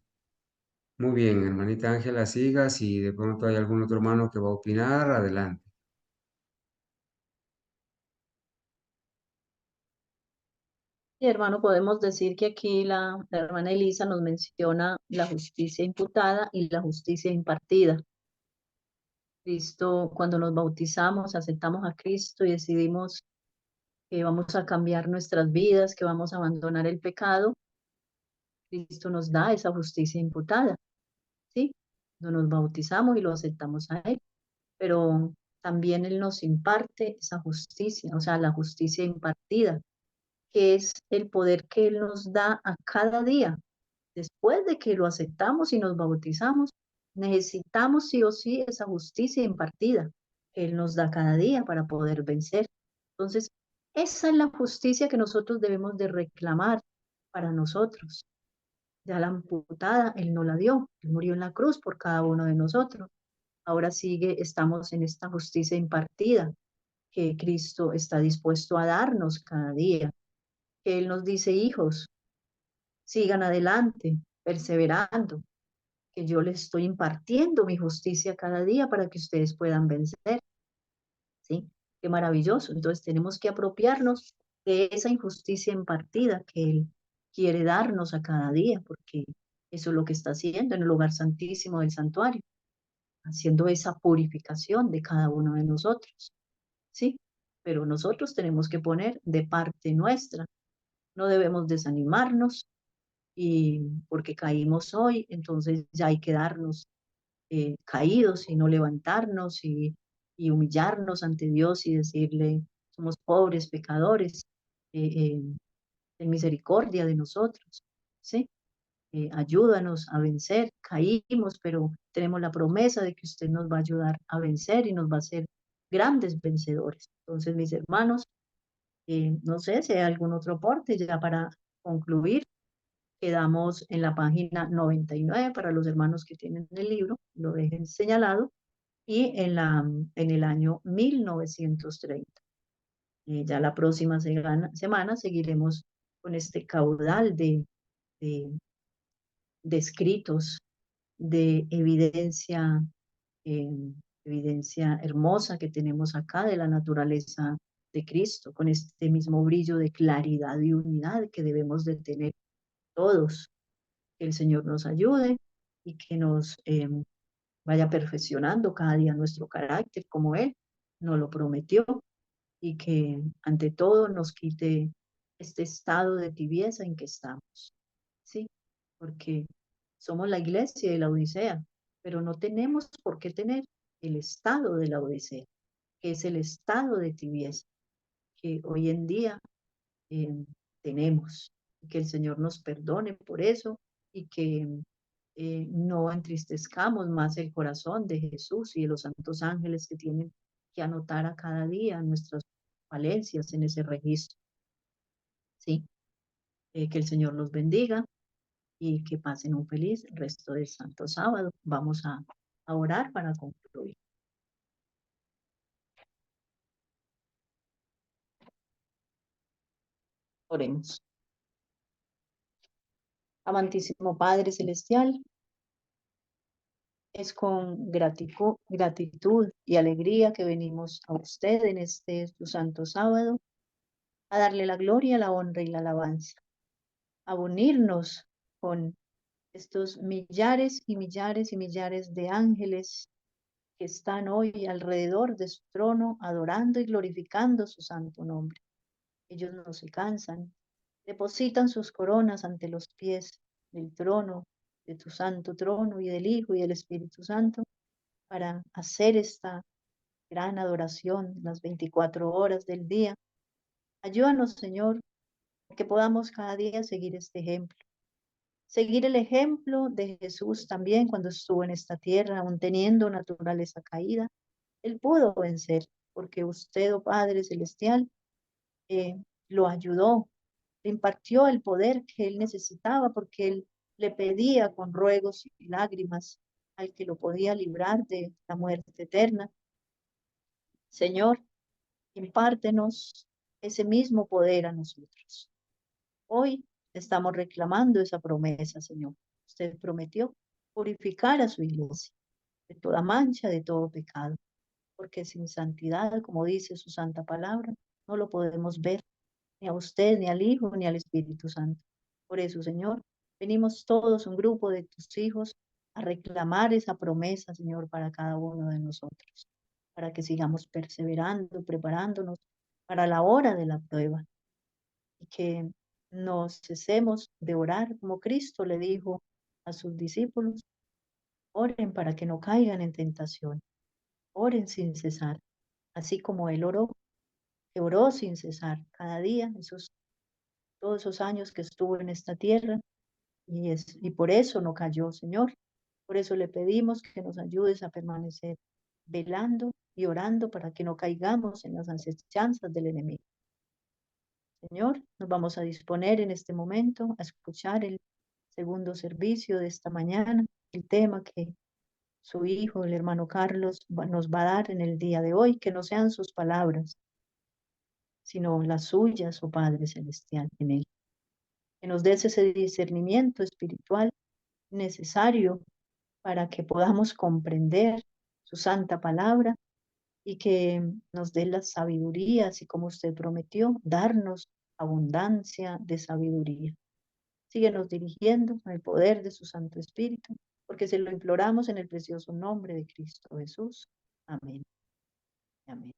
Muy bien, hermanita Ángela, siga. Si de pronto hay algún otro hermano que va a opinar, adelante. Y hermano, podemos decir que aquí la hermana Elisa nos menciona la justicia imputada y la justicia impartida. Cristo, cuando nos bautizamos, aceptamos a Cristo y decidimos que vamos a cambiar nuestras vidas, que vamos a abandonar el pecado, Cristo nos da esa justicia imputada, ¿sí? Cuando nos bautizamos y lo aceptamos a Él, pero también Él nos imparte esa justicia, o sea, la justicia impartida, que es el poder que Él nos da a cada día. Después de que lo aceptamos y nos bautizamos, necesitamos sí o sí esa justicia impartida. que Él nos da cada día para poder vencer. Entonces, esa es la justicia que nosotros debemos de reclamar para nosotros. Ya la amputada, Él no la dio, Él murió en la cruz por cada uno de nosotros. Ahora estamos en esta justicia impartida que Cristo está dispuesto a darnos cada día, que Él nos dice, hijos, sigan adelante, perseverando, que yo les estoy impartiendo mi justicia cada día para que ustedes puedan vencer, ¿sí? Qué maravilloso. Entonces tenemos que apropiarnos de esa injusticia impartida que Él quiere darnos a cada día, porque eso es lo que está haciendo en el lugar santísimo del santuario, haciendo esa purificación de cada uno de nosotros, ¿sí? Pero nosotros tenemos que poner de parte nuestra, no debemos desanimarnos y porque caímos hoy, entonces ya hay que darnos caídos y no levantarnos y humillarnos ante Dios y decirle, somos pobres pecadores, en misericordia de nosotros, ¿sí? Ayúdanos a vencer, caímos, pero tenemos la promesa de que usted nos va a ayudar a vencer y nos va a hacer grandes vencedores. Entonces, mis hermanos, no sé si hay algún otro aporte ya para concluir. Quedamos en la página 99 para los hermanos que tienen el libro, lo dejen señalado, y en el año 1930. Ya la próxima semana seguiremos con este caudal de, de escritos, de eh, evidencia hermosa que tenemos acá de la naturaleza de Cristo, con este mismo brillo de claridad y unidad que debemos de tener todos. Que el Señor nos ayude y que nos vaya perfeccionando cada día nuestro carácter como Él nos lo prometió y que ante todo nos quite este estado de tibieza en que estamos, ¿sí? Porque somos la iglesia de la Odisea, pero no tenemos por qué tener el estado de la Odisea, que es el estado de tibieza que hoy en día eh, tenemos. Y que el Señor nos perdone por eso y que no entristezcamos más el corazón de Jesús y de los santos ángeles que tienen que anotar a cada día nuestras falencias en ese registro. ¿Sí? Que el Señor los bendiga y que pasen un feliz resto del Santo Sábado. Vamos a orar para concluir. Oremos. Amantísimo Padre Celestial, es con gratitud y alegría que venimos a usted en este su Santo Sábado a darle la gloria, la honra y la alabanza, a unirnos con estos millares y millares y millares de ángeles que están hoy alrededor de su trono, adorando y glorificando su santo nombre. Ellos no se cansan, depositan sus coronas ante los pies del trono, de tu santo trono y del Hijo y del Espíritu Santo, para hacer esta gran adoración las 24 horas del día. Ayúdanos, Señor, que podamos cada día seguir este ejemplo. Seguir el ejemplo de Jesús también cuando estuvo en esta tierra, aún teniendo naturaleza caída. Él pudo vencer porque usted, oh Padre Celestial, lo ayudó, le impartió el poder que él necesitaba porque él le pedía con ruegos y lágrimas al que lo podía librar de la muerte eterna. Señor, impártenos ese mismo poder a nosotros. Hoy estamos reclamando esa promesa, Señor. Usted prometió purificar a su iglesia de toda mancha, de todo pecado, porque sin santidad, como dice su santa palabra, no lo podemos ver, ni a usted, ni al Hijo, ni al Espíritu Santo. Por eso, Señor, venimos todos, un grupo de tus hijos, a reclamar esa promesa, Señor, para cada uno de nosotros, para que sigamos perseverando, preparándonos para la hora de la prueba y que no cesemos de orar como Cristo le dijo a sus discípulos, oren para que no caigan en tentación, oren sin cesar, así como Él oró, que oró sin cesar cada día, todos esos años que estuvo en esta tierra, y por eso no cayó, Señor. Por eso le pedimos que nos ayudes a permanecer velando y orando para que no caigamos en las asechanzas del enemigo. Señor, nos vamos a disponer en este momento a escuchar el segundo servicio de esta mañana, el tema que su hijo, el hermano Carlos, nos va a dar en el día de hoy, que no sean sus palabras, sino las suyas, oh Padre Celestial, en él. Que nos des ese discernimiento espiritual necesario para que podamos comprender su santa palabra y que nos dé la sabiduría, así como usted prometió, darnos abundancia de sabiduría. Síguenos dirigiendo con el poder de su Santo Espíritu, porque se lo imploramos en el precioso nombre de Cristo Jesús. Amén. Amén.